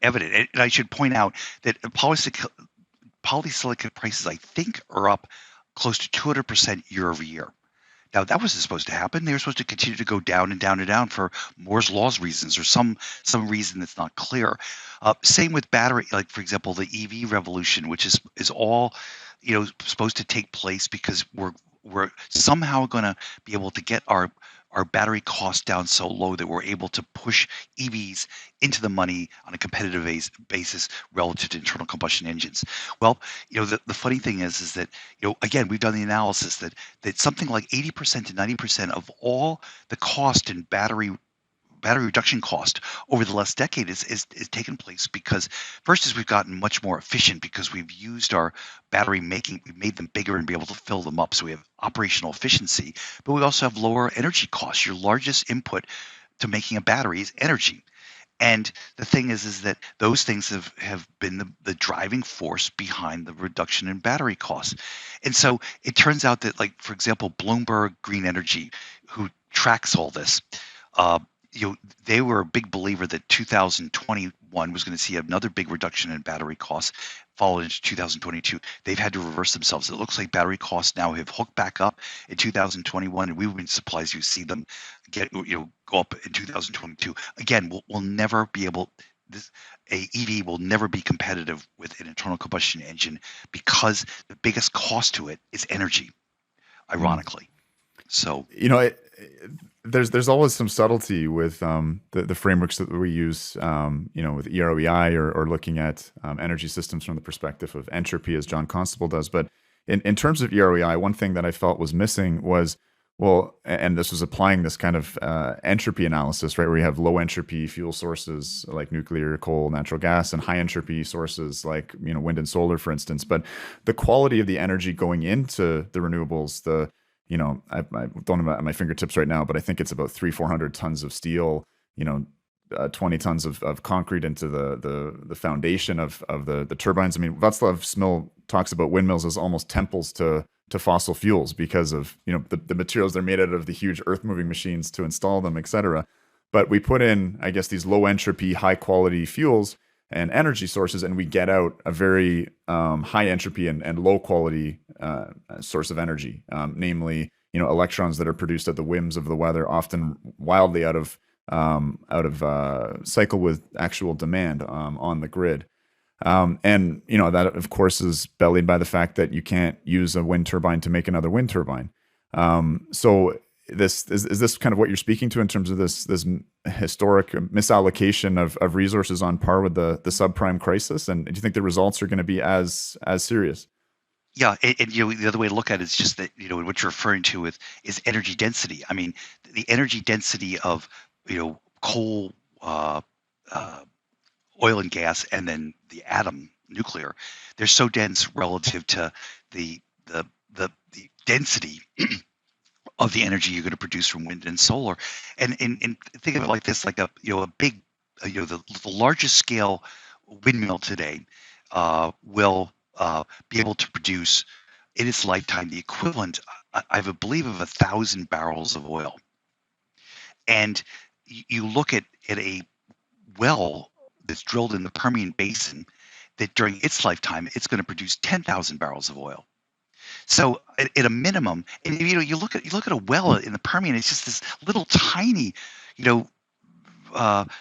evident. And I should point out that polysilicon prices, I think, are up close to 200% year over year. Now that wasn't supposed to happen. They were supposed to continue to go down and down and down for Moore's law's reasons or some reason that's not clear. Same with battery, like for example, the EV revolution, which is all supposed to take place because we're somehow going to be able to get our battery costs down so low that we're able to push EVs into the money on a competitive basis relative to internal combustion engines. Well, the funny thing is that again, we've done the analysis that something like 80% to 90% of all the cost in battery reduction cost over the last decade is taken place because first is we've gotten much more efficient because we've used our we've made them bigger and be able to fill them up, so we have operational efficiency, but we also have lower energy costs. Your largest input to making a battery is energy. And the thing is that those things have been the driving force behind the reduction in battery costs. And so it turns out that, like, for example, Bloomberg Green Energy, who tracks all this, uh, they were a big believer that 2021 was going to see another big reduction in battery costs, followed into 2022. They've had to reverse themselves. It looks like battery costs now have hooked back up in 2021, and we would be surprised to see them go up in 2022. Again, we'll never be able. A EV will never be competitive with an internal combustion engine because the biggest cost to it is energy, ironically. So there's always some subtlety with the frameworks that we use, with EROEI or looking at energy systems from the perspective of entropy, as John Constable does. But in terms of EROEI, one thing that I felt was missing was, and this was applying this kind of entropy analysis, right, where you have low entropy fuel sources like nuclear, coal, natural gas, and high entropy sources like wind and solar, for instance. But the quality of the energy going into the renewables, I don't have it at my fingertips right now, but I think it's about 400 tons of steel, 20 tons of concrete into the foundation of the turbines. I mean, Václav Smil talks about windmills as almost temples to fossil fuels because of the materials they're made out of, the huge earth moving machines to install them, etc. But we put in, I guess, these low entropy, high quality fuels and energy sources, and we get out a very high entropy and low quality source of energy, namely electrons that are produced at the whims of the weather, often wildly out of cycle with actual demand on the grid. And that of course is bellied by the fact that you can't use a wind turbine to make another wind turbine. So this is this kind of what you're speaking to in terms of this historic misallocation of resources on par with the subprime crisis? And do you think the results are going to be as serious? yeah, and the other way to look at it is just that what you're referring to is energy density. I mean, the energy density of coal, uh, oil and gas, and then the atom, nuclear, they're so dense relative to the the density of the energy you're going to produce from wind and solar. And think of it like this, like a big, the largest scale windmill today will be able to produce in its lifetime the equivalent, I believe, of 1,000 barrels of oil. And you look at a well that's drilled in the Permian Basin, that during its lifetime it's going to produce 10,000 barrels of oil. So at a minimum, and you look at a well in the Permian, it's just this little tiny, you know,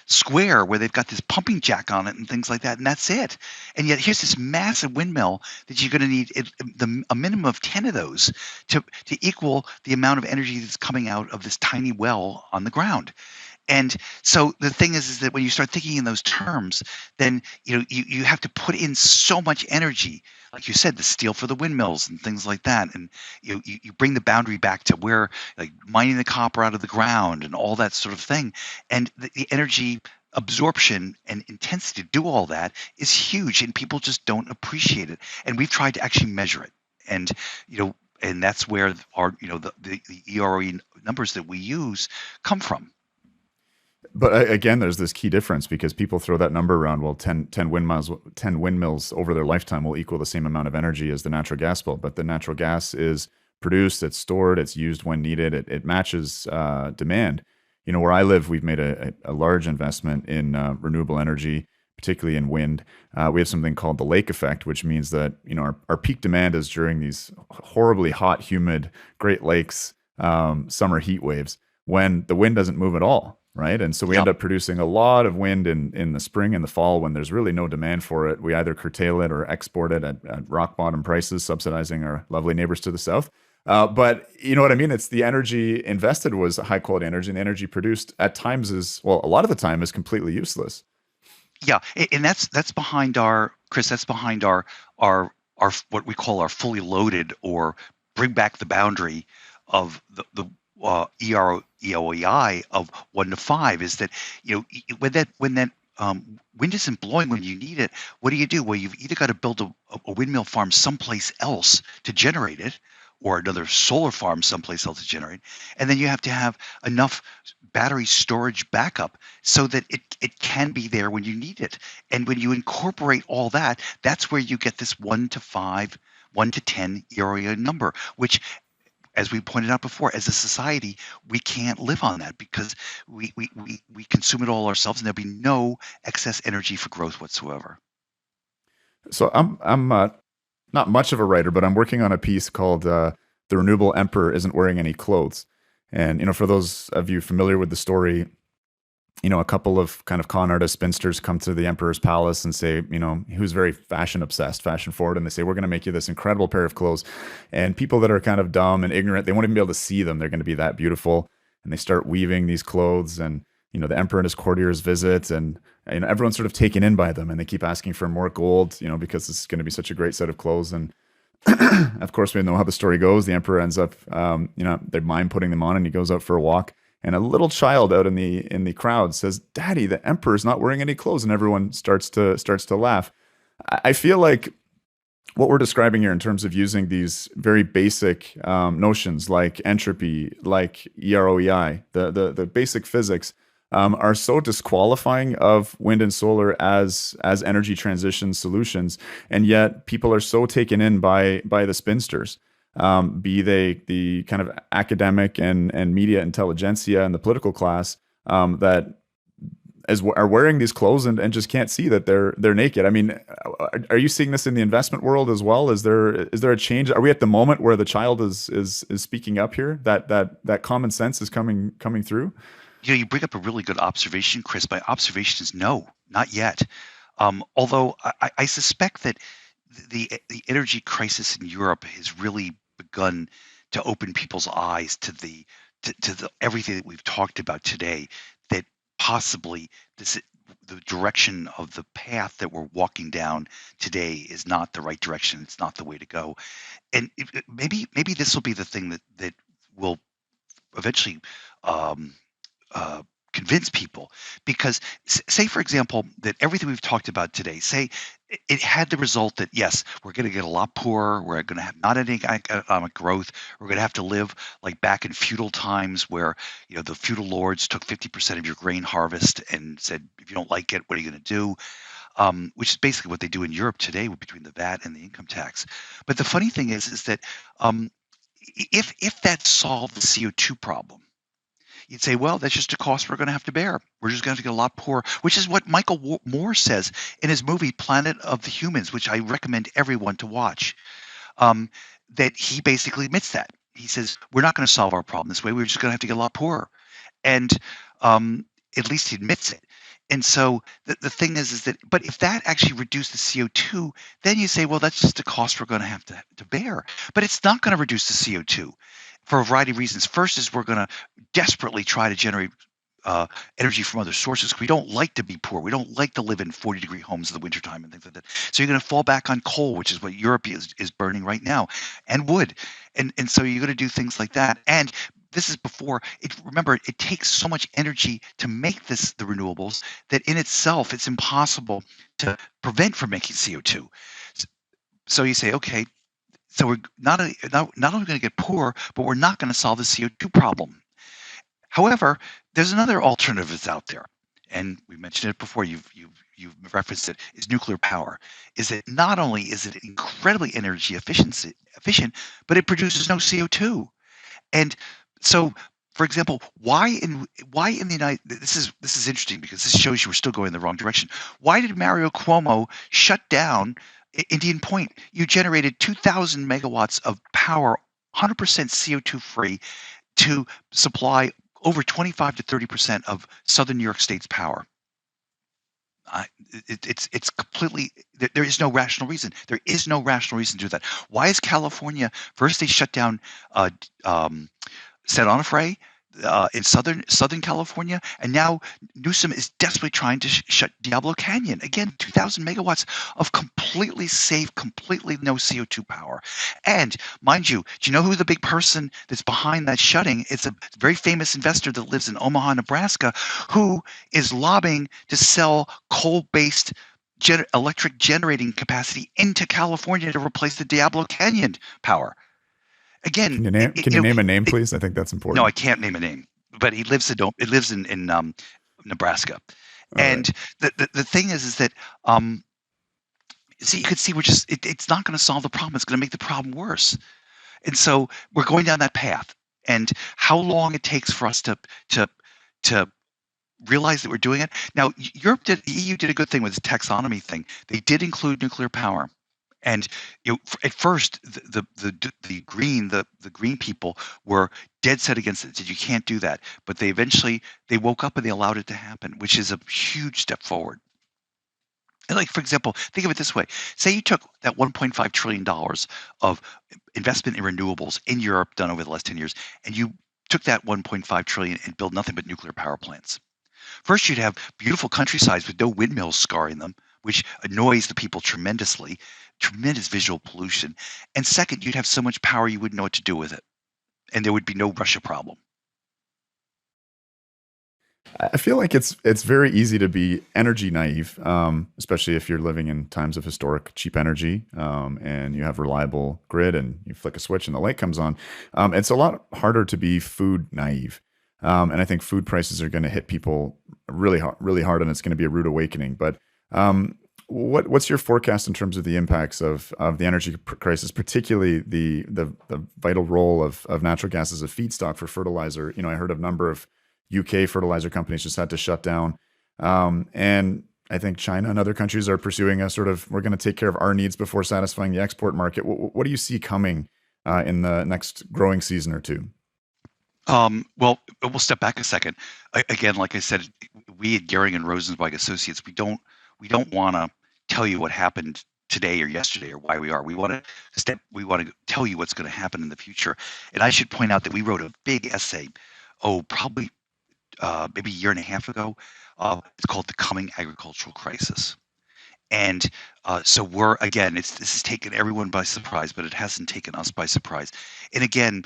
square where they've got this pumping jack on it and things like that, and that's it. And yet here's this massive windmill that you're going to need a minimum of 10 of those to equal the amount of energy that's coming out of this tiny well on the ground. And so the thing is that when you start thinking in those terms, then you have to put in so much energy, like you said, the steel for the windmills and things like that, and you bring the boundary back to where, like, mining the copper out of the ground and all that sort of thing, and the energy absorption and intensity to do all that is huge, and people just don't appreciate it. And we've tried to actually measure it, and and that's where our the EROE numbers that we use come from. But again, there's this key difference because people throw that number around. Well, 10 windmills over their lifetime will equal the same amount of energy as the natural gas bill. But the natural gas is produced, it's stored, it's used when needed. It matches demand. Where I live, we've made a large investment in renewable energy, particularly in wind. We have something called the lake effect, which means that our peak demand is during these horribly hot, humid Great Lakes summer heat waves when the wind doesn't move at all. Right. And so we end up producing a lot of wind in the spring and the fall when there's really no demand for it. We either curtail it or export it at rock bottom prices, subsidizing our lovely neighbors to the south. But you know what I mean? It's the energy invested was high quality energy, and the energy produced at times a lot of the time is completely useless. Yeah, and that's behind our Chris. That's behind our what we call our fully loaded, or bring back the boundary of the EROEI of 1 to 5, is that when that wind isn't blowing when you need it, what do? Well, you've either got to build a windmill farm someplace else to generate it, or another solar farm someplace else to generate, and then you have to have enough battery storage backup so that it can be there when you need it. And when you incorporate all that, that's where you get this 1 to 5, 1 to 10 area number, which, as we pointed out before, as a society, we can't live on that because we consume it all ourselves, and there'll be no excess energy for growth whatsoever. So I'm not much of a writer, but I'm working on a piece called "The Renewable Emperor Isn't Wearing Any Clothes." And for those of you familiar with the story, a couple of kind of con artist spinsters come to the emperor's palace and say, who's very fashion obsessed, fashion forward, and they say, we're going to make you this incredible pair of clothes. And people that are kind of dumb and ignorant, they won't even be able to see them. They're going to be that beautiful. And they start weaving these clothes, and the emperor and his courtiers visit, and everyone's sort of taken in by them, and they keep asking for more gold, because this is going to be such a great set of clothes. And of course, we know how the story goes. The emperor ends up, they mind putting them on, and he goes out for a walk. And a little child out in the crowd says, "Daddy, the emperor's not wearing any clothes," and everyone starts to laugh. I feel like what we're describing here in terms of using these very basic notions like entropy, like EROEI, the basic physics, are so disqualifying of wind and solar as energy transition solutions, and yet people are so taken in by the spinsters. Be they the kind of academic and media intelligentsia and the political class, that are wearing these clothes and just can't see that they're naked. I mean, are you seeing this in the investment world as well? Is there a change? Are we at the moment where the child is speaking up here? That common sense is coming through? You bring up a really good observation, Chris. My observation is no, not yet. Although I suspect that the energy crisis in Europe has really begun to open people's eyes to the everything that we've talked about today. That possibly the direction of the path that we're walking down today is not the right direction. It's not the way to go. And maybe this will be the thing that will eventually convince people, because say, for example, that everything we've talked about today, say it had the result that, yes, we're going to get a lot poorer, we're going to have not any economic growth, we're going to have to live like back in feudal times where the feudal lords took 50% of your grain harvest and said, if you don't like it, what are you going to do? Which is basically what they do in Europe today between the VAT and the income tax. But the funny thing is that if that solved the CO2 problem, you'd say, well, that's just a cost we're going to have to bear. We're just going to get a lot poorer, which is what Michael Moore says in his movie Planet of the Humans, which I recommend everyone to watch. That he basically admits that. He says, we're not going to solve our problem this way. We're just going to have to get a lot poorer. And at least he admits it. And so the thing is that, but if that actually reduced the CO2, then you say, well, that's just a cost we're going to have to bear. But it's not going to reduce the CO2 for a variety of reasons. First is we're going to desperately try to generate energy from other sources. We don't like to be poor. We don't like to live in 40-degree homes in the wintertime and things like that. So you're going to fall back on coal, which is what Europe is burning right now, and wood. And so you're going to do things like that. And this is before it. Remember, it takes so much energy to make the renewables that in itself it's impossible to prevent from making CO2. So you say, okay, so we're not only going to get poor, but we're not going to solve the CO2 problem. However, there's another alternative that's out there, and we mentioned it before. You've referenced it. Is nuclear power? Is it not only is it incredibly energy efficient, but it produces no CO2. And so, for example, why in the United this is interesting because this shows you we're still going in the wrong direction. Why did Mario Cuomo shut down Indian Point? You generated 2,000 megawatts of power, 100% CO2 free, to supply over 25 to 30% of Southern New York State's power. It's completely, there is no rational reason. There is no rational reason to do that. Why is California, first they shut down San Onofre in Southern California, and now Newsom is desperately trying to shut Diablo Canyon. Again, 2,000 megawatts of completely safe, completely no CO2 power. And mind you, do you know who the big person that's behind that shutting? It's a very famous investor that lives in Omaha, Nebraska, who is lobbying to sell coal-based electric generating capacity into California to replace the Diablo Canyon power. Again, Can you name a name, please? I think that's important. no, I can't name a name, but he lives in Nebraska. All And right. the thing is that see, you could see it's not going to solve the problem. It's going to make the problem worse. And so we're going down that path. And how long it takes for us to realize that we're doing it. Now, the EU did a good thing with the taxonomy thing. They did include nuclear power. And at first, the green people were dead set against it. Said you can't do that. But they eventually woke up and they allowed it to happen, which is a huge step forward. And like, for example, think of it this way. Say you took that $1.5 trillion of investment in renewables in Europe done over the last 10 years, and you took that 1.5 trillion and built nothing but nuclear power plants. First, you'd have beautiful countrysides with no windmills scarring them, which annoys the people tremendously, tremendous visual pollution. And second, you'd have so much power you wouldn't know what to do with it. And there would be no Russia problem. I feel like it's very easy to be energy naive, especially if you're living in times of historic cheap energy, and you have reliable grid, and you flick a switch and the light comes on. It's a lot harder to be food naive, and I think food prices are going to hit people really hard, and it's going to be a rude awakening. But what's your forecast in terms of the impacts of the energy crisis, particularly the vital role of natural gas as a feedstock for fertilizer? I heard a number of UK fertilizer companies just had to shut down. And I think China and other countries are pursuing a sort of, we're going to take care of our needs before satisfying the export market. What do you see coming in the next growing season or two? Well, we'll step back a second. Again, like I said, we at Goehring and Rozencwajg Associates, we don't want to tell you what happened today or yesterday or why we are. We want to tell you what's going to happen in the future. And I should point out that we wrote a big essay, probably maybe a year and a half ago. It's called The Coming Agricultural Crisis. And so this has taken everyone by surprise, but it hasn't taken us by surprise. And again,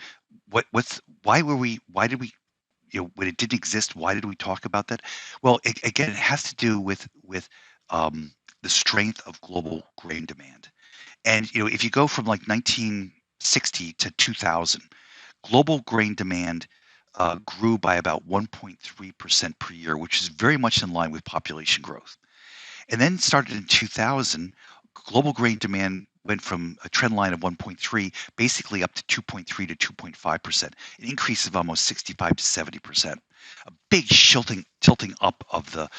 why did we, when it didn't exist, why did we talk about that? Well, it has to do with the strength of global grain demand. And if you go from like 1960 to 2000, global grain demand grew by about 1.3% per year, which is very much in line with population growth. And then started in 2000, global grain demand went from a trend line of 1.3 basically up to 2.3 to 2.5%, an increase of almost 65 to 70%. A big tilting up of the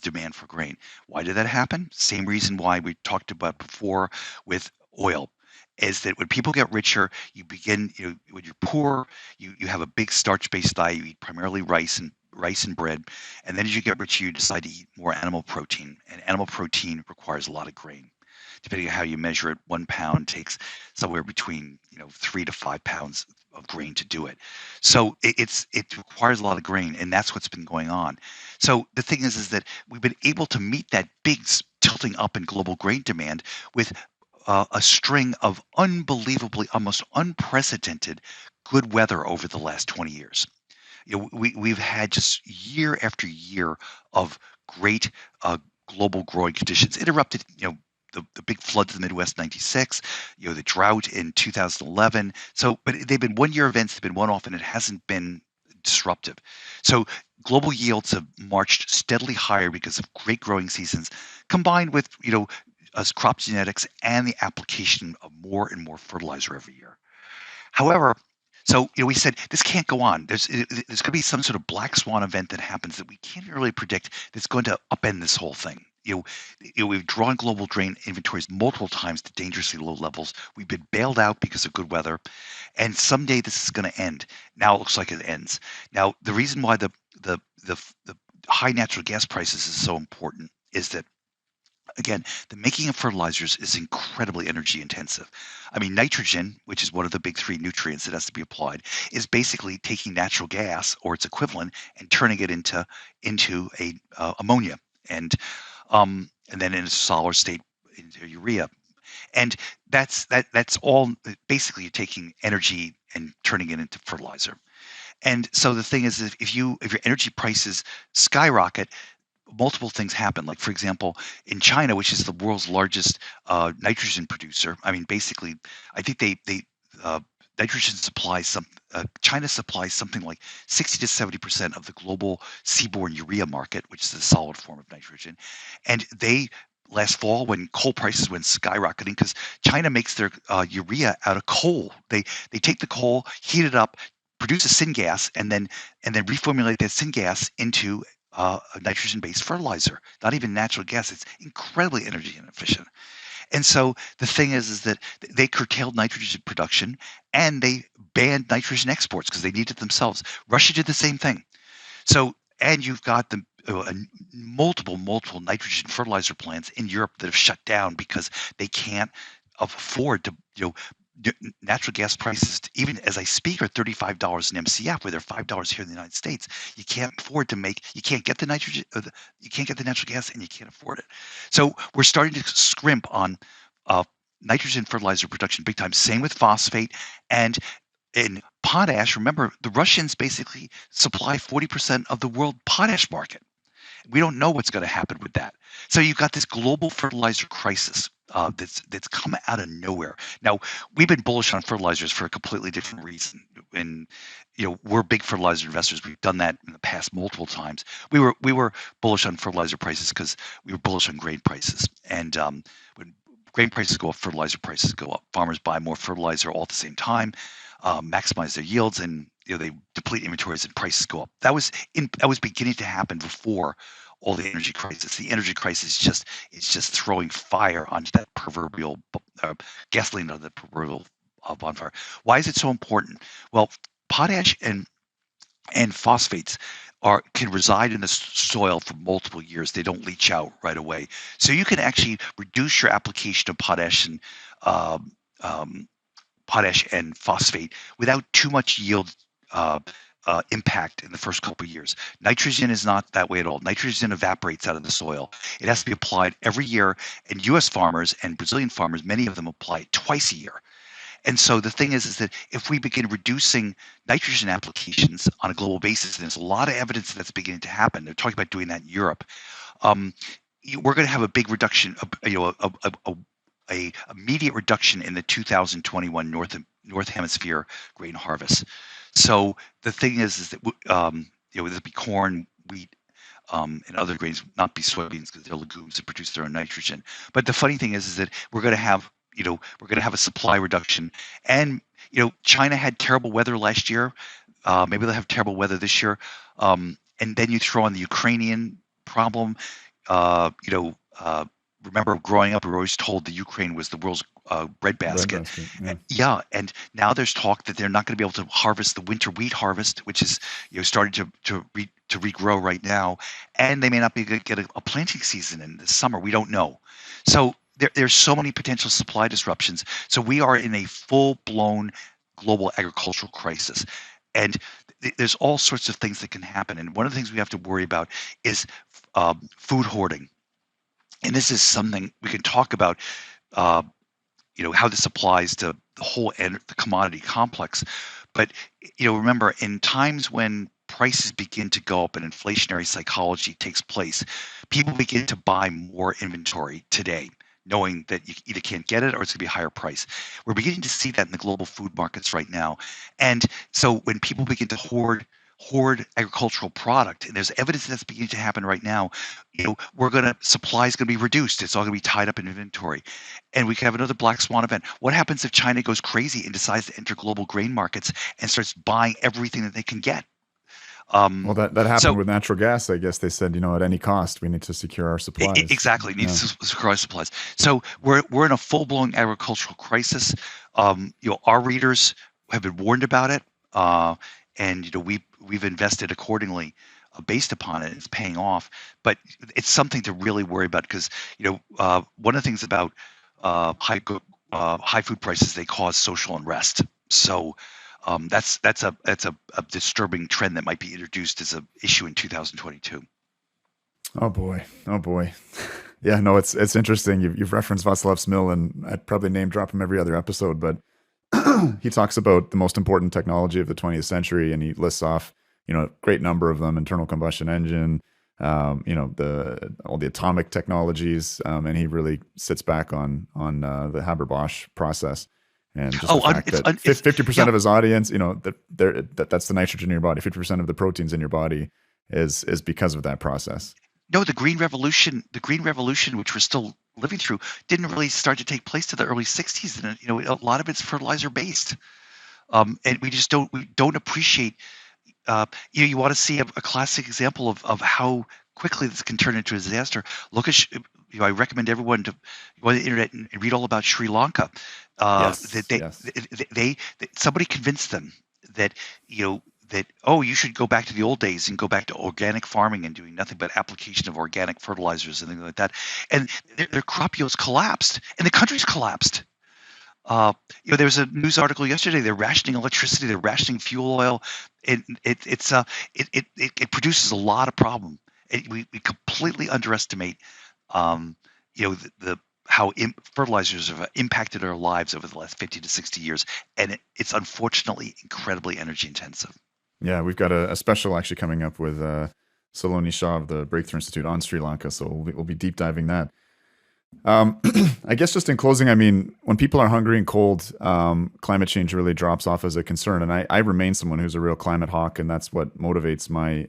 demand for grain. Why did that happen? Same reason why we talked about before with oil. Is that when people get richer, you begin, when you're poor, you have a big starch-based diet, you eat primarily rice and rice and bread, and then as you get richer, you decide to eat more animal protein, and animal protein requires a lot of grain. Depending on how you measure it, 1 pound takes somewhere between 3 to 5 pounds of grain to do it. So it requires a lot of grain, and that's what's been going on. So the thing is that we've been able to meet that big tilting up in global grain demand with a string of unbelievably, almost unprecedented good weather over the last 20 years. We've had just year after year of great global growing conditions, interrupted, the big floods in the Midwest '96, the drought in 2011. So, but they've been 1 year events, they've been one off, and it hasn't been disruptive. So global yields have marched steadily higher because of great growing seasons, combined with us crop genetics and the application of more and more fertilizer every year. However, so we said this can't go on. There's going to be some sort of black swan event that happens that we can't really predict that's going to upend this whole thing. We've drawn global grain inventories multiple times to dangerously low levels. We've been bailed out because of good weather, and someday this is going to end. Now it looks like it ends. Now the reason why the high natural gas prices is so important is that, again, the making of fertilizers is incredibly energy intensive. I mean, nitrogen, which is one of the big three nutrients that has to be applied, is basically taking natural gas or its equivalent and turning it into a ammonia, and then in a solid state into urea. And that's all basically taking energy and turning it into fertilizer. And so the thing is, if your energy prices skyrocket, multiple things happen. Like, for example, in China, which is the world's largest nitrogen producer. I mean, basically, I think they nitrogen supplies China supplies something like 60 to 70% of the global seaborne urea market, which is a solid form of nitrogen. And they last fall, when coal prices went skyrocketing, because China makes their urea out of coal. They take the coal, heat it up, produce a syngas, and then reformulate that syngas into a nitrogen-based fertilizer, not even natural gas. It's incredibly energy inefficient. And so the thing is that they curtailed nitrogen production and they banned nitrogen exports because they need it themselves. Russia did the same thing. So, and you've got the multiple nitrogen fertilizer plants in Europe that have shut down because they can't afford to, natural gas prices, even as I speak, are $35 an MCF, where they're $5 here in the United States. You can't afford to you can't get the nitrogen, you can't get the natural gas, and you can't afford it. So we're starting to scrimp on nitrogen fertilizer production big time. Same with phosphate and in potash. Remember, the Russians basically supply 40% of the world potash market. We don't know what's going to happen with that. So you've got this global fertilizer crisis that's come out of nowhere. Now, we've been bullish on fertilizers for a completely different reason. And we're big fertilizer investors. We've done that in the past multiple times. We were bullish on fertilizer prices because we were bullish on grain prices. And when grain prices go up, fertilizer prices go up. Farmers buy more fertilizer all at the same time, maximize their yields, and they deplete inventories and prices go up. That was beginning to happen before all the energy crisis. The energy crisis is just throwing fire onto that proverbial gasoline on the proverbial bonfire. Why is it so important? Well, potash and phosphates can reside in the soil for multiple years. They don't leach out right away. So you can actually reduce your application of potash and phosphate without too much yield impact in the first couple of years. Nitrogen is not that way at all. Nitrogen evaporates out of the soil. It has to be applied every year, and U.S. farmers and Brazilian farmers, many of them apply it twice a year. And so the thing is that if we begin reducing nitrogen applications on a global basis, and there's a lot of evidence that's beginning to happen. They're talking about doing that in Europe. We're going to have a big reduction, a immediate reduction in the 2021 North Hemisphere grain harvest. So the thing is that there'll be corn, wheat, and other grains, not be soybeans because they're legumes that produce their own nitrogen. But the funny thing is that we're going to have a supply reduction, and China had terrible weather last year. Maybe they'll have terrible weather this year, and then you throw on the Ukrainian problem. Remember growing up, we were always told the Ukraine was the world's breadbasket. Breadbasket. Yeah. Yeah, and now there's talk that they're not going to be able to harvest the winter wheat harvest, which is starting to regrow right now, and they may not be able to get a planting season in the summer. We don't know. So there's so many potential supply disruptions. So we are in a full-blown global agricultural crisis, and there's all sorts of things that can happen. And one of the things we have to worry about is food hoarding. And this is something we can talk about. Uh, how this applies to the whole the commodity complex. But remember, in times when prices begin to go up and inflationary psychology takes place, people begin to buy more inventory today, knowing that you either can't get it or it's going to be a higher price. We're beginning to see that in the global food markets right now. And so when people begin to hoard agricultural product, and there's evidence that's beginning to happen right now, supply is going to be reduced. It's all going to be tied up in inventory, and we could have another black swan event. What happens if China goes crazy and decides to enter global grain markets and starts buying everything that they can get? Well, that happened So with natural gas. I guess they said, at any cost, we need to secure our supplies. exactly, needs to secure supplies. So we're in a full blown agricultural crisis. Our readers have been warned about it, and we've invested accordingly based upon it. It's paying off, but it's something to really worry about because one of the things about high food prices, they cause social unrest. So that's a disturbing trend that might be introduced as an issue in 2022. Oh boy. Oh boy. Yeah, no, it's interesting. You've referenced Václav Smil, and I'd probably name drop him every other episode, but he talks about the most important technology of the 20th century, and he lists off, a great number of them: internal combustion engine, all the atomic technologies, and he really sits back on the Haber-Bosch process, and just the fact that 50% of his audience, that's the nitrogen in your body. 50% of the proteins in your body is because of that process. No, the Green Revolution, which we're still living through, didn't really start to take place to the early 60s, and a lot of it's fertilizer based, and we don't appreciate. You want to see a classic example of how quickly this can turn into a disaster. Look at I recommend everyone to go on the internet and read all about Sri Lanka. That somebody convinced them that you should go back to the old days and go back to organic farming and doing nothing but application of organic fertilizers and things like that, and their crop yields collapsed and the country's collapsed. There was a news article yesterday. They're rationing electricity. They're rationing fuel oil. It produces a lot of problem. We completely underestimate, how fertilizers have impacted our lives over the last 50 to 60 years, and it's unfortunately incredibly energy intensive. Yeah, we've got a special actually coming up with Saloni Shah of the Breakthrough Institute on Sri Lanka, so we'll be deep diving that. I guess just in closing, I mean, when people are hungry and cold, climate change really drops off as a concern. And I remain someone who's a real climate hawk, and that's what motivates my,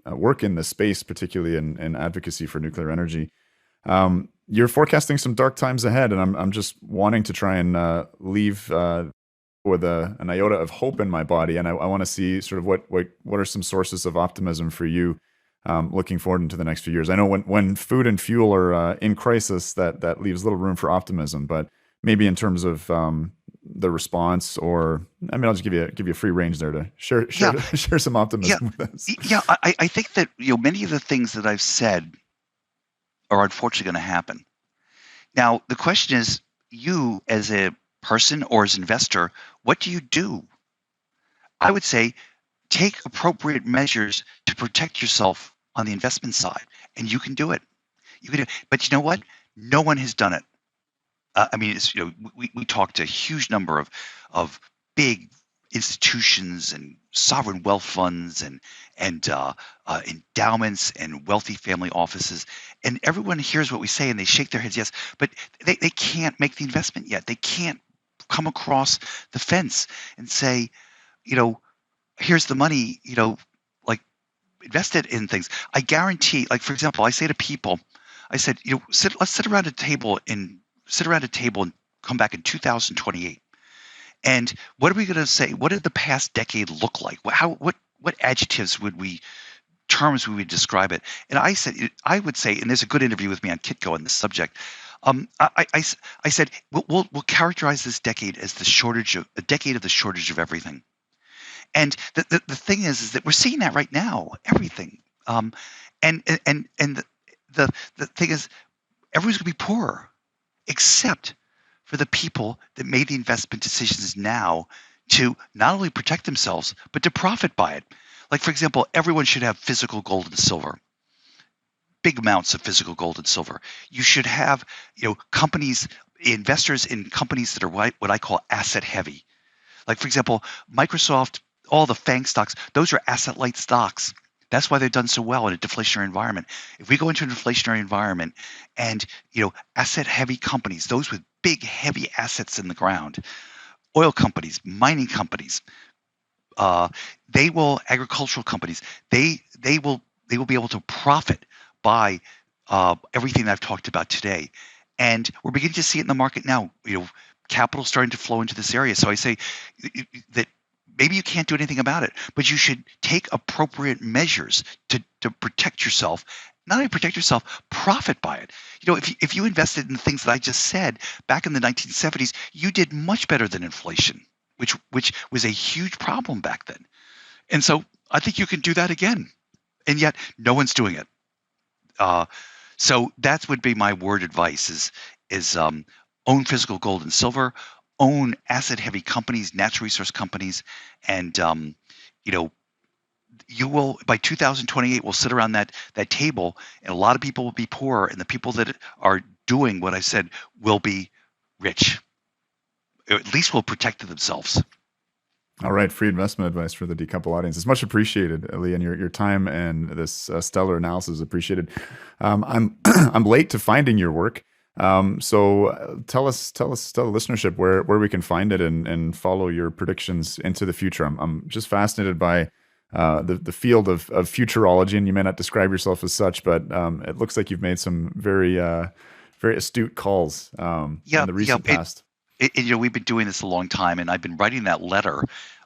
work in this space, particularly in advocacy for nuclear energy. You're forecasting some dark times ahead, and I'm just wanting to try and leave with an iota of hope in my body. And I want to see sort of what are some sources of optimism for you looking forward into the next few years. I know when food and fuel are in crisis, that leaves little room for optimism, but maybe in terms of the response, or I'll just give you a free range there to share some optimism with us. Yeah, I think that many of the things that I've said are unfortunately going to happen. Now the question is, you as a person or as an investor, what do you do? I would say take appropriate measures to protect yourself on the investment side, and you can do it. But you know what? No one has done it. We talked to a huge number of big institutions and sovereign wealth funds and endowments and wealthy family offices, and everyone hears what we say and they shake their heads yes, but they can't make the investment yet. They can't come across the fence and say, here's the money, like invest it in things. I guarantee, like for example, I say to people, I said, let's sit around a table and come back in 2028. And what are we going to say? What did the past decade look like? What adjectives terms we would describe it? And I said, I would say, and there's a good interview with me on Kitco on this subject. I said we'll characterize this decade as a decade of the shortage of everything. And the thing is that we're seeing that right now, everything. Um, and the thing is, everyone's going to be poorer, except for the people that made the investment decisions now to not only protect themselves but to profit by it. Like, for example, everyone should have physical gold and silver, big amounts of physical gold and silver. You should have, companies, investors in companies that are what I call asset heavy. Like, for example, Microsoft, all the FANG stocks, those are asset light stocks. That's why they've done so well in a deflationary environment. If we go into an inflationary environment and, asset heavy companies, those with big, heavy assets in the ground, oil companies, mining companies, uh, agricultural companies, they will be able to profit by everything that I've talked about today. And we're beginning to see it in the market now. Capital starting to flow into this area. So I say that maybe you can't do anything about it, but you should take appropriate measures to protect yourself. Not only protect yourself, profit by it. If you invested in the things that I just said back in the 1970s, you did much better than inflation, which was a huge problem back then. And so I think you can do that again. And yet no one's doing it. So that would be my word advice is own physical gold and silver, own asset heavy companies, natural resource companies, and you will, by 2028, we'll sit around that table, and a lot of people will be poor, and the people that are doing what I said will be rich. Or at least will protect themselves. All right, free investment advice for the decouple audience. It's much appreciated, Leigh, and your time and this stellar analysis is appreciated. I'm I'm late to finding your work, so tell the listenership where we can find it and follow your predictions into the future. I'm just fascinated by the field of futurology, and you may not describe yourself as such, but it looks like you've made some very very astute calls in the recent past. We've been doing this a long time, and I've been writing that letter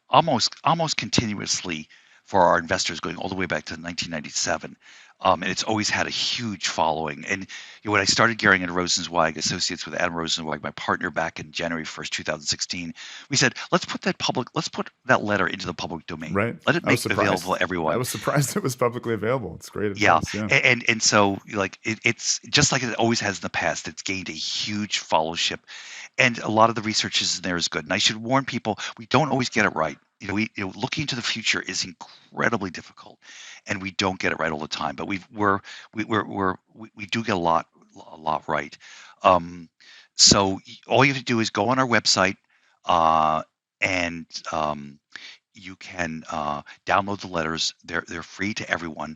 almost continuously for our investors going all the way back to 1997. And it's always had a huge following. And when I started Goehring and Rozencwajg, associates with Adam Rozencwajg, my partner, back in January 1st, 2016, we said, let's put that letter into the public domain. Right. Let it make it available to everyone. I was surprised it was publicly available. It's great advice. Yeah. And so it's just like it always has in the past. It's gained a huge followership, and a lot of the research is in there is good. And I should warn people, we don't always get it right. Looking into the future is incredibly difficult, and we don't get it right all the time. But we do get a lot right. So all you have to do is go on our website, and you can download the letters. They're free to everyone.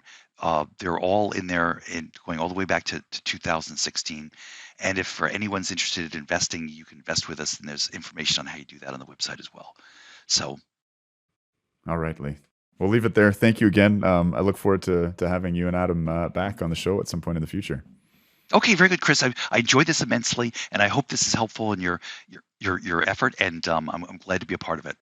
They're all in there, going all the way back to 2016. And if for anyone's interested in investing, you can invest with us, and there's information on how you do that on the website as well. So. All right, Leigh. We'll leave it there. Thank you again. I look forward to having you and Adam back on the show at some point in the future. Okay, very good, Chris. I enjoyed this immensely, and I hope this is helpful in your effort, and I'm glad to be a part of it.